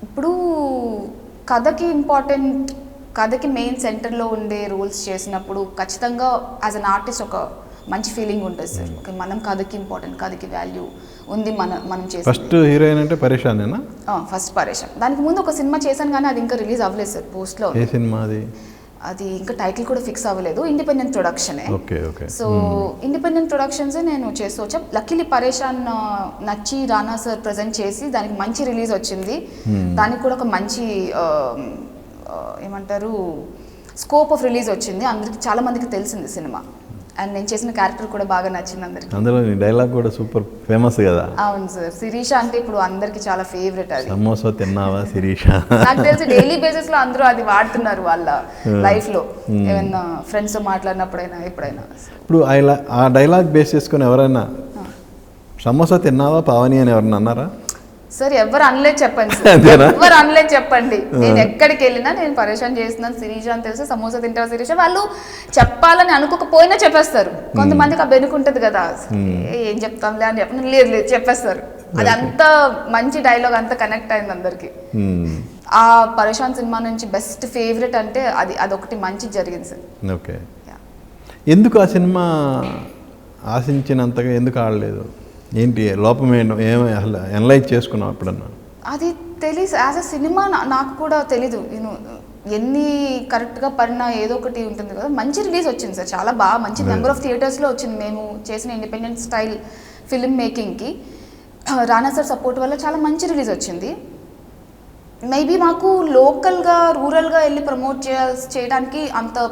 ఇప్పుడు కథకి ఇంపార్టెంట్, కథకి మెయిన్ సెంటర్లో ఉండే రోల్స్ చేసినప్పుడు ఖచ్చితంగా యాజ్ అన్ ఆర్టిస్ట్ ఒక మంచి ఫీలింగ్ ఉంటుంది సార్. ఓకే, మనం కథకి ఇంపార్టెంట్, కథకి వాల్యూ ఉంది, మనం చేసి. ఫస్ట్ హీరోయిన్ అంటే పరేషానేనా? ఫస్ట్ పరేషాన్. దానికి ముందు ఒక సినిమా చేశాను కానీ అది ఇంకా రిలీజ్ అవ్వలేదు సార్, పోస్ట్లో. ఏ సినిమా అది? అది ఇంకా టైటిల్ కూడా ఫిక్స్ అవ్వలేదు, ఇండిపెండెంట్ ప్రొడక్షనే. సో ఇండిపెండెంట్ ప్రొడక్షన్స్ నేను చేస్తూ వచ్చా. లక్కీలీ పరేషాన్ నచ్చి రానా సార్ ప్రజెంట్ చేసి దానికి మంచి రిలీజ్ వచ్చింది. దానికి కూడా ఒక మంచి ఏమంటారు స్కోప్ ఆఫ్ రిలీజ్ వచ్చింది, అందరికి చాలా మందికి తెలిసింది సినిమా. అండ్ నేను చేసిన క్యారెక్టర్ కూడా బాగా నచ్చింది అందరికి. అందులో డైలాగ్ కూడా సూపర్ ఫేమస్ కదా. అవును సార్, శిరీష అంటే ఇప్పుడు అందరికి చాలా ఫేవరెట్. అది సమోసా తిన్నావా శిరీష, నాకు తెలిసి డైలీ బేసిస్ లో అందరూ అది వాడుతున్నారు వాళ్ళ లైఫ్ లో, ఏమన్నా ఫ్రెండ్స్ తో మాట్లాడినప్పుడైనా ఎప్పుడైనా. ఇప్పుడు ఆ డైలాగ్ బేస్ చేసుకుని ఎవరైనా సమోసా తిన్నావా పావని అని ఎవరన్నా అన్నారా? సార్ ఎవరు అనలేదు చెప్పండి, ఎవరు అనలేదు చెప్పండి. నేను ఎక్కడికి వెళ్ళినా నేను పరేషాన్ చేస్తున్నాను శిరీష అని తెలిసి సమోసా తింటావా శిరీష, వాళ్ళు చెప్పాలని అనుకోకపోయినా చెప్పేస్తారు. కొంతమందికి ఆ బెనుకుంటది కదా, ఏం చెప్తాంలే అని చెప్పి, లేదు చెప్పేస్తారు. అది అంత మంచి డైలాగ్, అంత కనెక్ట్ అయింది అందరికి. ఆ పరేషాన్ సినిమా నుంచి బెస్ట్ ఫేవరెట్ అంటే అదొకటి మంచి జరిగింది సార్. ఓకే, ఎందుకు ఆ సినిమా ఆశించినంతగా ఎందుకు ఆడలేదు? ఏంటి లోపం ఏమో అనలైజ్ చేసుకున్నావు ఎప్పుడన్నా? అది తెలీదు, యాజ్ అ సినిమా నాకు కూడా తెలీదు. నేను ఎన్ని కరెక్ట్గా పడినా ఏదో ఒకటి ఉంటుంది కదా. మంచి రిలీజ్ వచ్చింది సార్, చాలా బాగా మంచి నెంబర్ ఆఫ్ థియేటర్స్లో వచ్చింది. మేము చేసిన ఇండిపెండెంట్ స్టైల్ ఫిల్మ్ మేకింగ్కి రానా సార్ సపోర్ట్ వల్ల చాలా మంచి రిలీజ్ వచ్చింది. మేబీ మాకు లోకల్గా రూరల్గా వెళ్ళి ప్రమోట్ చేయడానికి అంత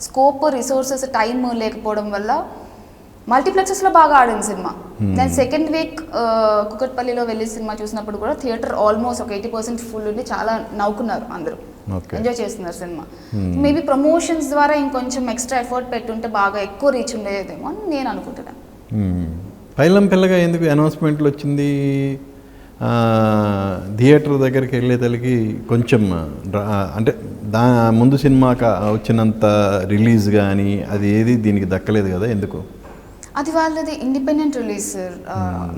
స్కోప్, రిసోర్సెస్, టైం లేకపోవడం వల్ల మల్టీప్లెక్సెస్లో బాగా ఆడింది సినిమా. నేను సెకండ్ వీక్ కుకట్పల్లిలో వెళ్ళి సినిమా చూసినప్పుడు కూడా థియేటర్ ఆల్మోస్ట్ ఒక 80% ఫుల్ ఉండి చాలా నవ్వుకున్నారు అందరూ, ఎంజాయ్ చేస్తున్నారు సినిమా. మేబీ ప్రమోషన్స్ ద్వారా ఇంకొంచెం ఎక్స్ట్రా ఎఫర్ట్ పెట్టుంటే బాగా ఎక్కువ రీచ్ ఉండేదేమో అని నేను అనుకుంటున్నాను. పైలం పిల్లగా ఎందుకు అనౌన్స్మెంట్లు వచ్చింది? థియేటర్ దగ్గరికి వెళ్ళే తల్లికి కొంచెం అంటే ముందు సినిమాకి వచ్చినంత రిలీజ్ కానీ అది ఏది దీనికి దక్కలేదు కదా, ఎందుకు? అది వాళ్ళది ఇండిపెండెంట్ రిలీజ్ సార్.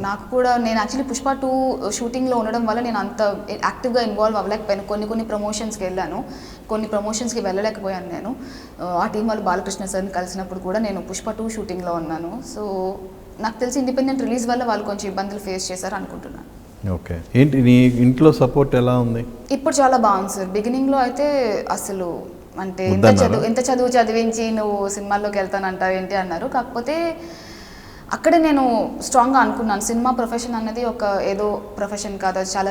నాకు కూడా నేను యాక్చువల్లీ పుష్ప 2 షూటింగ్లో ఉండడం వల్ల నేను అంత యాక్టివ్గా ఇన్వాల్వ్ అవ్వలేకపోయాను. కొన్ని ప్రమోషన్స్కి వెళ్ళాను, కొన్ని ప్రమోషన్స్కి వెళ్ళలేకపోయాను నేను. ఆ టీం వాళ్ళు బాలకృష్ణ సార్ని కలిసినప్పుడు కూడా నేను పుష్ప 2 షూటింగ్లో ఉన్నాను. సో నాకు తెలిసి ఇండిపెండెంట్ రిలీజ్ వల్ల వాళ్ళు కొంచెం ఇబ్బందులు ఫేస్ చేశారు అనుకుంటున్నాను. ఓకే, ఏంటి నీ ఇంట్లో సపోర్ట్ ఎలా ఉంది? ఇప్పుడు చాలా బాగుంది సార్. బిగినింగ్లో అయితే అసలు అంటే ఎంత చదువు చదివించి నువ్వు సినిమాల్లోకి వెళ్తానంటావు ఏంటి అన్నారు. కాకపోతే అక్కడే నేను స్ట్రాంగ్గా అనుకున్నాను, సినిమా ప్రొఫెషన్ అన్నది ఒక ఏదో ప్రొఫెషన్ కాదు, అది చాలా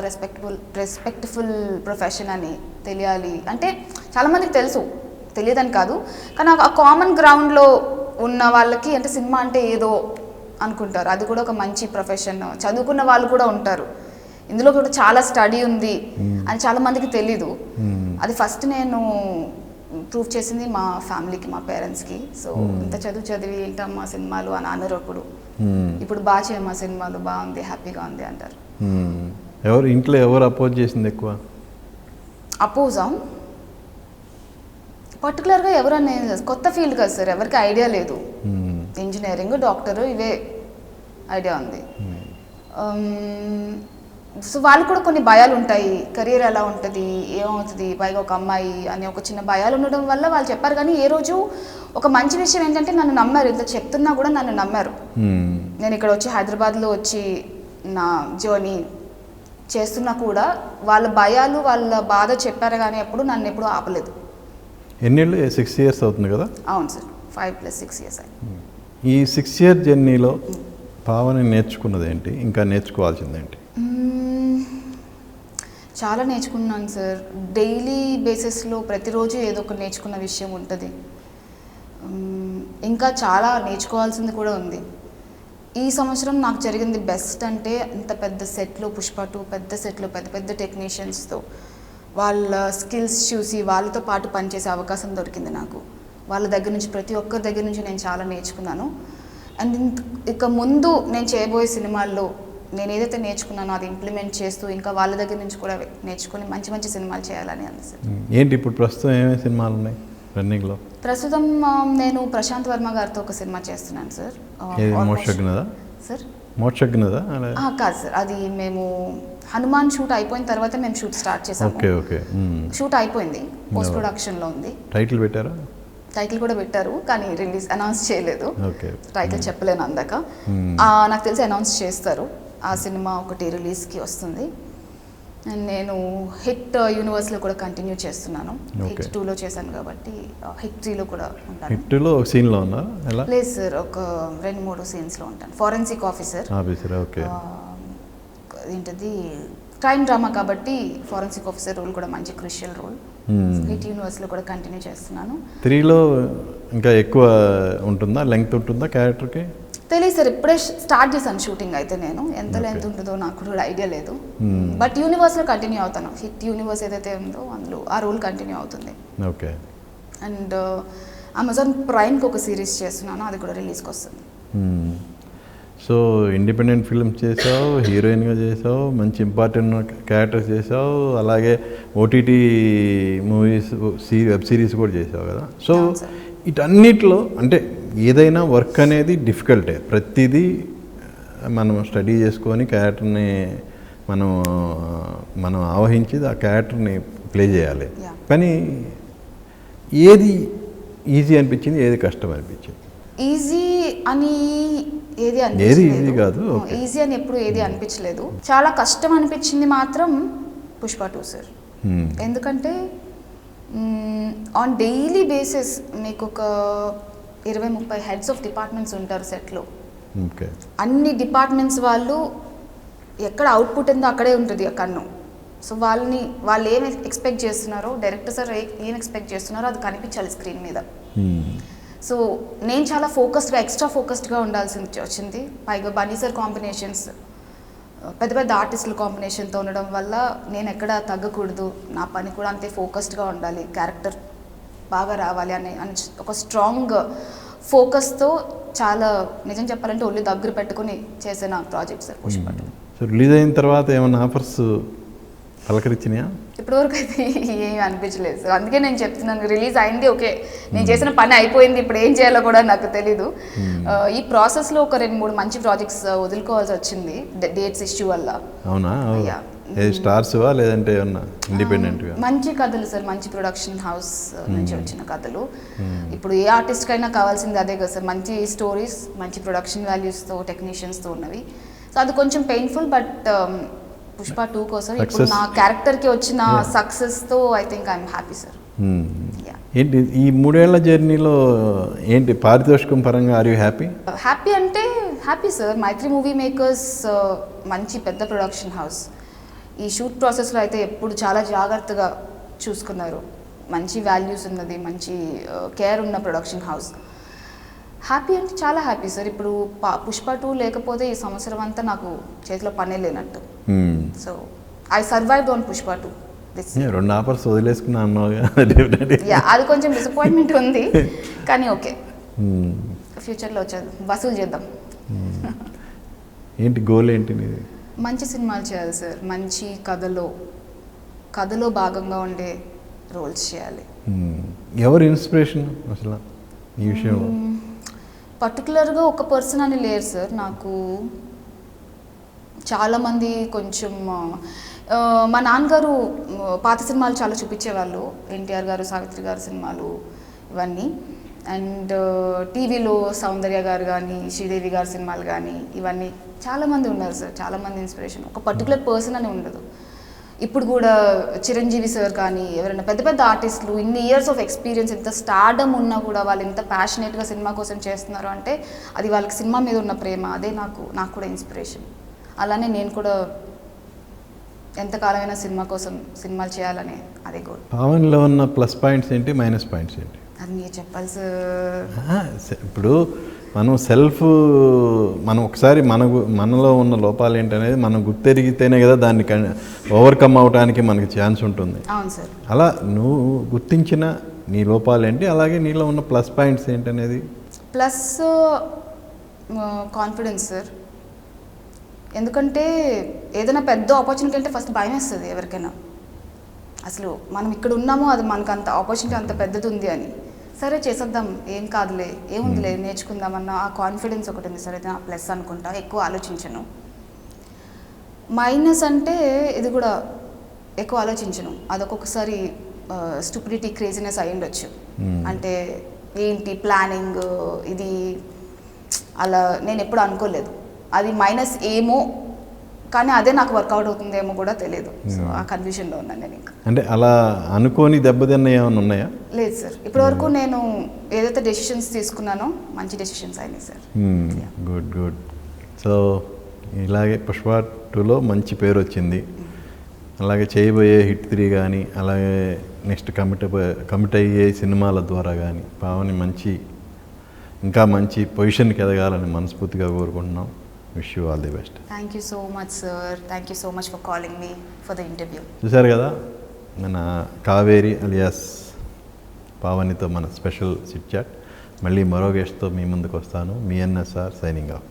రెస్పెక్ట్ఫుల్ ప్రొఫెషన్ అని తెలియాలి. అంటే చాలామందికి తెలుసు, తెలియదని కాదు, కానీ ఆ కామన్ గ్రౌండ్లో ఉన్న వాళ్ళకి అంటే సినిమా అంటే ఏదో అనుకుంటారు. అది కూడా ఒక మంచి ప్రొఫెషన్, చదువుకున్న వాళ్ళు కూడా ఉంటారు, ఇందులో కూడా చాలా స్టడీ ఉంది అని చాలామందికి తెలీదు. అది ఫస్ట్ నేను ప్రూవ్ చేసింది మా ఫ్యామిలీకి, మా పేరెంట్స్కి. సో ఇంత చదివి ఏంటమ్మా సినిమాలు అని అన్నారు. ఇప్పుడు బాగా చేయమ్మా సినిమాలు, బాగుంది, హ్యాపీగా ఉంది అంటారు. ఎవరు అపోజ్ చేసింది ఎక్కువ? అపోజా పర్టికులర్గా ఎవరన్నా కొత్త ఫీల్డ్ కదా సార్, ఎవరికి ఐడియా లేదు. ఇంజనీరింగ్, డాక్టర్ ఇవే ఐడియా ఉంది. సో వాళ్ళు కూడా కొన్ని భయాలు ఉంటాయి, కెరీర్ ఎలా ఉంటుంది, ఏమవుతుంది, పైగా ఒక అమ్మాయి అని ఒక చిన్న భయాలు ఉండడం వల్ల వాళ్ళు చెప్పారు. కానీ ఏ రోజు ఒక మంచి విషయం ఏంటంటే నన్ను నమ్మారు, ఇంత చెప్తున్నా కూడా నన్ను నమ్మారు. నేను ఇక్కడ వచ్చి హైదరాబాద్లో వచ్చి నా జర్నీ చేస్తున్నా కూడా వాళ్ళ భయాలు వాళ్ళ బాధ చెప్పారు, కానీ ఎప్పుడు నన్ను ఎప్పుడు ఆపలేదు. ఎన్నేళ్ళు? 6 years అవుతుంది కదా? అవును సార్, 5 + 6 years. ఈ 6 year జర్నీలో పావని నేర్చుకున్నది ఏంటి, ఇంకా నేర్చుకోవాల్సింది ఏంటి? చాలా నేర్చుకున్నాను సార్. డైలీ బేసిస్లో ప్రతిరోజు ఏదో ఒక నేర్చుకున్న విషయం ఉంటుంది. ఇంకా చాలా నేర్చుకోవాల్సింది కూడా ఉంది. ఈ సంవత్సరం నాకు జరిగింది బెస్ట్ అంటే ఇంత పెద్ద సెట్లో, పుష్ప 2 పెద్ద సెట్లో పెద్ద టెక్నీషియన్స్తో వాళ్ళ స్కిల్స్ చూసి వాళ్ళతో పాటు పనిచేసే అవకాశం దొరికింది నాకు. వాళ్ళ దగ్గర నుంచి, ప్రతి ఒక్కరి దగ్గర నుంచి నేను చాలా నేర్చుకున్నాను. అండ్ ఇక ముందు నేను చేయబోయే సినిమాల్లో నేను ఏదైతే నేర్చుకున్నానో అది ఇంప్లిమెంట్ చేస్తూ ఇంకా వాళ్ళ దగ్గర నుంచి కూడా నేర్చుకుని మంచి సినిమాలు చేయాలని ఉంది సార్. ఏంటి ఇప్పుడు ప్రస్తుతం ఏమేమి సినిమాలు ఉన్నాయి రన్నింగ్లో? ప్రస్తుతం నేను ప్రశాంత్ వర్మ గారితో ఒక సినిమా చేస్తున్నాను సార్. మోక్షజ్ఞదా సార్? మోక్షజ్ఞదా కాదు సార్, అది మేము హనుమాన్ షూట్ అయిపోయిన తర్వాత మేము షూట్ స్టార్ట్ చేసాము. ఓకే. షూట్ అయిపోయింది, పోస్ట్ ప్రొడక్షన్లో ఉంది. టైటిల్ పెట్టారా? టైటిల్ కూడా పెట్టారు, కానీ రిలీజ్ అనౌన్స్ చేయలేదు. టైటిల్ చెప్పలేను అందాక. నాకు తెలిసి అనౌన్స్ చేస్తారు. ఆ సినిమా ఒకటి రిలీజ్కి వస్తుంది. అండ్ నేను హిట్ యూనివర్స్లో కూడా కంటిన్యూ చేస్తున్నాను. హిట్ 2లో చేశాను కాబట్టి హిట్ 3లో కూడా ఉంటాను. హిట్ 2లో ఒక సీన్లో ఉన్నా? లేదు సార్, ఒక 2-3 సీన్స్లో ఉంటాను. Forensic officer. ఓకే. ఏంటది క్రైమ్ డ్రామా కాబట్టి ఫారెన్సిక్ ఆఫీసర్ రోల్ కూడా మంచి క్రూషియల్ రోల్. హిట్ యూనివర్స్లో కూడా కంటిన్యూ చేస్తున్నాను. 3లో ఇంకా ఎక్కువ ఉంటుందా, లెంగ్త్ ఉంటుందా క్యారెక్టర్కి? తెలియదు సార్, ఇప్పుడే స్టార్ట్ చేశాను షూటింగ్. అయితే నేను ఎంత లెంత్ ఉంటుందో నాకు కూడా ఐడియా లేదు. బట్ యూనివర్స్లో కంటిన్యూ అవుతాను. హిట్ యూనివర్స్ ఏదైతే ఉందో అందులో ఆ రోల్ కంటిన్యూ అవుతుంది. ఓకే. అండ్ అమెజాన్ ప్రైమ్కి ఒక సిరీస్ చేస్తున్నాను, అది కూడా రిలీజ్కి వస్తుంది. సో ఇండిపెండెంట్ ఫిల్మ్స్ చేసావు, హీరోయిన్గా చేసావు, మంచి ఇంపార్టెంట్ క్యారెక్టర్స్ చేసావు, అలాగే ఓటీటీ మూవీస్, వెబ్ సిరీస్ కూడా చేసావు కదా. సో వీటన్నిటిలో అంటే ఏదైనా వర్క్ అనేది డిఫికల్టే. ప్రతిదీ మనం స్టడీ చేసుకొని క్యారెక్టర్ని మనం ఆవహించి ఆ క్యారెక్టర్ని ప్లే చేయాలి. కానీ ఏది ఈజీ అనిపించింది, ఏది కష్టం అనిపించింది? ఈజీ అని ఏది ఈజీ కాదు, ఈజీ అని ఎప్పుడు ఏది అనిపించలేదు. చాలా కష్టం అనిపించింది మాత్రం పుష్ప 2 సార్. ఎందుకంటే ఆన్ డైలీ బేసిస్ మీకు ఒక 20-30 హెడ్స్ ఆఫ్ డిపార్ట్మెంట్స్ ఉంటారు సెట్లో. అన్ని డిపార్ట్మెంట్స్ వాళ్ళు ఎక్కడ అవుట్పుట్ ఉందో అక్కడే ఉంటుంది ఆ కన్ను. సో వాళ్ళు ఏం ఎక్స్పెక్ట్ చేస్తున్నారో, డైరెక్టర్ సార్ ఏం ఎక్స్పెక్ట్ చేస్తున్నారో అది కనిపించాలి స్క్రీన్ మీద. సో నేను చాలా ఫోకస్డ్గా ఎక్స్ట్రా ఫోకస్డ్గా ఉండాల్సి వచ్చింది. పైగా బన్నీ సార్ కాంబినేషన్స్ పెద్ద పెద్ద ఆర్టిస్టుల కాంబినేషన్తో ఉండడం వల్ల నేను ఎక్కడ తగ్గకూడదు, నా పని కూడా అంతే ఫోకస్డ్గా ఉండాలి, క్యారెక్టర్ బాగా రావాలి అని ఒక స్ట్రాంగ్ ఫోకస్తో చాలా నిజం చెప్పాలంటే ఒళ్ళు దగ్గర పెట్టుకుని చేసిన project sir Pushpa 2. So release అయిన తర్వాత ఏమైనా ఆఫర్స్ పలకరించినాయా? ఇప్పటివరకు అయితే ఏమీ అనిపించలేదు సార్. అందుకే నేను చెప్తున్నాను, రిలీజ్ అయింది ఓకే, నేను చేసిన పని అయిపోయింది, ఇప్పుడు ఏం చేయాలో కూడా నాకు తెలీదు. ఈ ప్రాసెస్లో ఒక 2-3 మంచి ప్రాజెక్ట్స్ వదులుకోవాల్సి వచ్చింది డేట్స్ ఇష్యూ వల్ల. అవునా? స్టార్స్వా లేదంటే ఏమన్నా ఇండిపెండెంట్గా? మంచి కథలు సార్, మంచి ప్రొడక్షన్ హౌస్ నుంచి వచ్చిన కథలు. ఇప్పుడు ఏ ఆర్టిస్ట్కైనా కావాల్సింది అదే కదా సార్, మంచి స్టోరీస్, మంచి ప్రొడక్షన్ వాల్యూస్తో, టెక్నీషియన్స్తో ఉన్నవి. సో అది కొంచెం పెయిన్ఫుల్, బట్ పుష్ప 2 కోసం ఇప్పుడు నా క్యారెక్టర్కి వచ్చిన సక్సెస్తో I think I'm happy sir. ఏంటి ఈ 3 ఏళ్ల జర్నీలో ఏంటి పారితోషికం పరంగా ఆర్ యూ హ్యాపీ? హ్యాపీ అంటే happy sir. Mythri movie makers మంచి పెద్ద ప్రొడక్షన్ హౌస్. ఈ షూట్ ప్రాసెస్లో అయితే ఎప్పుడు చాలా జాగ్రత్తగా చూసుకున్నారు. మంచి వాల్యూస్ ఉన్నది, మంచి కేర్ ఉన్న ప్రొడక్షన్ హౌస్. హ్యాపీ అంటే చాలా హ్యాపీ సార్. ఇప్పుడు పుష్ప 2 లేకపోతే ఈ సంవత్సరం అంతా నాకు చేతిలో పనే లేనట్టు. So I survived on Pushpa 2. 2 offers వదిలేసుకున్నా అన్నావుగా. అది కొంచెం డిసప్పాయింట్మెంట్ ఉంది, కానీ ఓకే, ఫ్యూచర్లో వచ్చేది వసూలు చేద్దాం. ఏంటి గోల్ ఏంటి నీది? మంచి సినిమాలు చేయాలి సార్, మంచి కథలో భాగంగా ఉండే రోల్స్ చేయాలి. ఎవరు ఇన్స్పిరేషన్ అసలు ఈ విషయంలో? పర్టికులర్గా ఒక పర్సన్ అని లేరు సార్. నాకు చాలామంది కొంచెం మా నాన్నగారు పాత సినిమాలు చాలా చూపించేవాళ్ళు, ఎన్టీఆర్ గారు, సావిత్రి గారు సినిమాలు ఇవన్నీ. అండ్ టీవీలో సౌందర్య గారు కానీ, శ్రీదేవి గారి సినిమాలు కానీ, ఇవన్నీ చాలామంది ఉన్నారు సార్, చాలామంది ఇన్స్పిరేషన్. ఒక పర్టికులర్ పర్సన్ అని ఉండదు. ఇప్పుడు కూడా చిరంజీవి సార్ కానీ, ఎవరైనా పెద్ద పెద్ద ఆర్టిస్టులు ఇన్ని ఇయర్స్ ఆఫ్ ఎక్స్పీరియన్స్, ఇంత స్టార్డమ్ ఉన్నా కూడా వాళ్ళు ఎంత ప్యాషనేట్గా సినిమా కోసం చేస్తున్నారు అంటే అది వాళ్ళకి సినిమా మీద ఉన్న ప్రేమ. అదే నాకు కూడా ఇన్స్పిరేషన్. అలానే నేను కూడా ఎంతకాలమైనా సినిమా కోసం సినిమాలు చేయాలనే అదే గోల్. పవన్లో ఉన్న ప్లస్ పాయింట్స్ ఏంటి, మైనస్ పాయింట్స్ ఏంటి? అది మీరు చెప్పాలి సార్. ఇప్పుడు మనం ఒకసారి మనలో ఉన్న లోపాలు ఏంటనేది మనం గుర్తెరిగితేనే కదా దాన్ని ఓవర్కమ్ అవడానికి మనకి ఛాన్స్ ఉంటుంది. అవును సార్. అలా నువ్వు గుర్తించిన నీ లోపాలు ఏంటి, అలాగే నీలో ఉన్న ప్లస్ పాయింట్స్ ఏంటనేది? Plus confidence sir. ఎందుకంటే ఏదైనా పెద్ద ఆపర్చునిటీ అంటే ఫస్ట్ భయం వేస్తుంది ఎవరికైనా. అసలు మనం ఇక్కడ ఉన్నామో అది మనకు అంత ఆపర్చునిటీ అంత పెద్దది ఉంది అని, సరే చేసేద్దాం, ఏం కాదులే, ఏముందిలే, నేర్చుకుందామన్న ఆ కాన్ఫిడెన్స్ ఒకటి ఉంది సార్. అయితే నా ప్లస్ అనుకుంటా, ఎక్కువ ఆలోచించను. మైనస్ అంటే ఇది కూడా ఎక్కువ ఆలోచించను. అదొక్కొక్కసారి స్టూపిడిటీ, క్రేజీనెస్ అయి ఉండొచ్చు. అంటే ఏంటి ప్లానింగ్ ఇది, అలా నేను ఎప్పుడు అనుకోలేదు. అది మైనస్ ఏమో, కానీ అదే నాకు వర్కౌట్ అవుతుందేమో కూడా తెలియదు. సో ఆ కన్ఫ్యూషన్లో ఉన్నాను నేను. ఇంకా అంటే అలా అనుకోని దెబ్బతిన్న ఏమైనా ఉన్నాయా? లేదు సార్, ఇప్పటివరకు నేను ఏదైతే డెసిషన్స్ తీసుకున్నానో మంచి డెసిషన్స్ అయినాయి సార్. గుడ్. సో ఇలాగే పుష్ప 2లో మంచి పేరు వచ్చింది. అలాగే చేయబోయే హిట్ 3 కానీ, అలాగే నెక్స్ట్ కమిట్ అయ్యే సినిమాల ద్వారా కానీ పావని ఇంకా మంచి పొజిషన్కి ఎదగాలని మనస్ఫూర్తిగా కోరుకుంటున్నాం. Wish you all the best. Thank you so much sir. Thank you so much for calling me for the interview. చూశారు కదా మన కావేరి అలియాస్ పావనితో మన స్పెషల్ చిట్ చాట్. మళ్ళీ మరో గెస్ట్తో మీ ముందుకు వస్తాను. మీ ఎన్ఎస్ఆర్ సైనింగ్ ఆఫ్.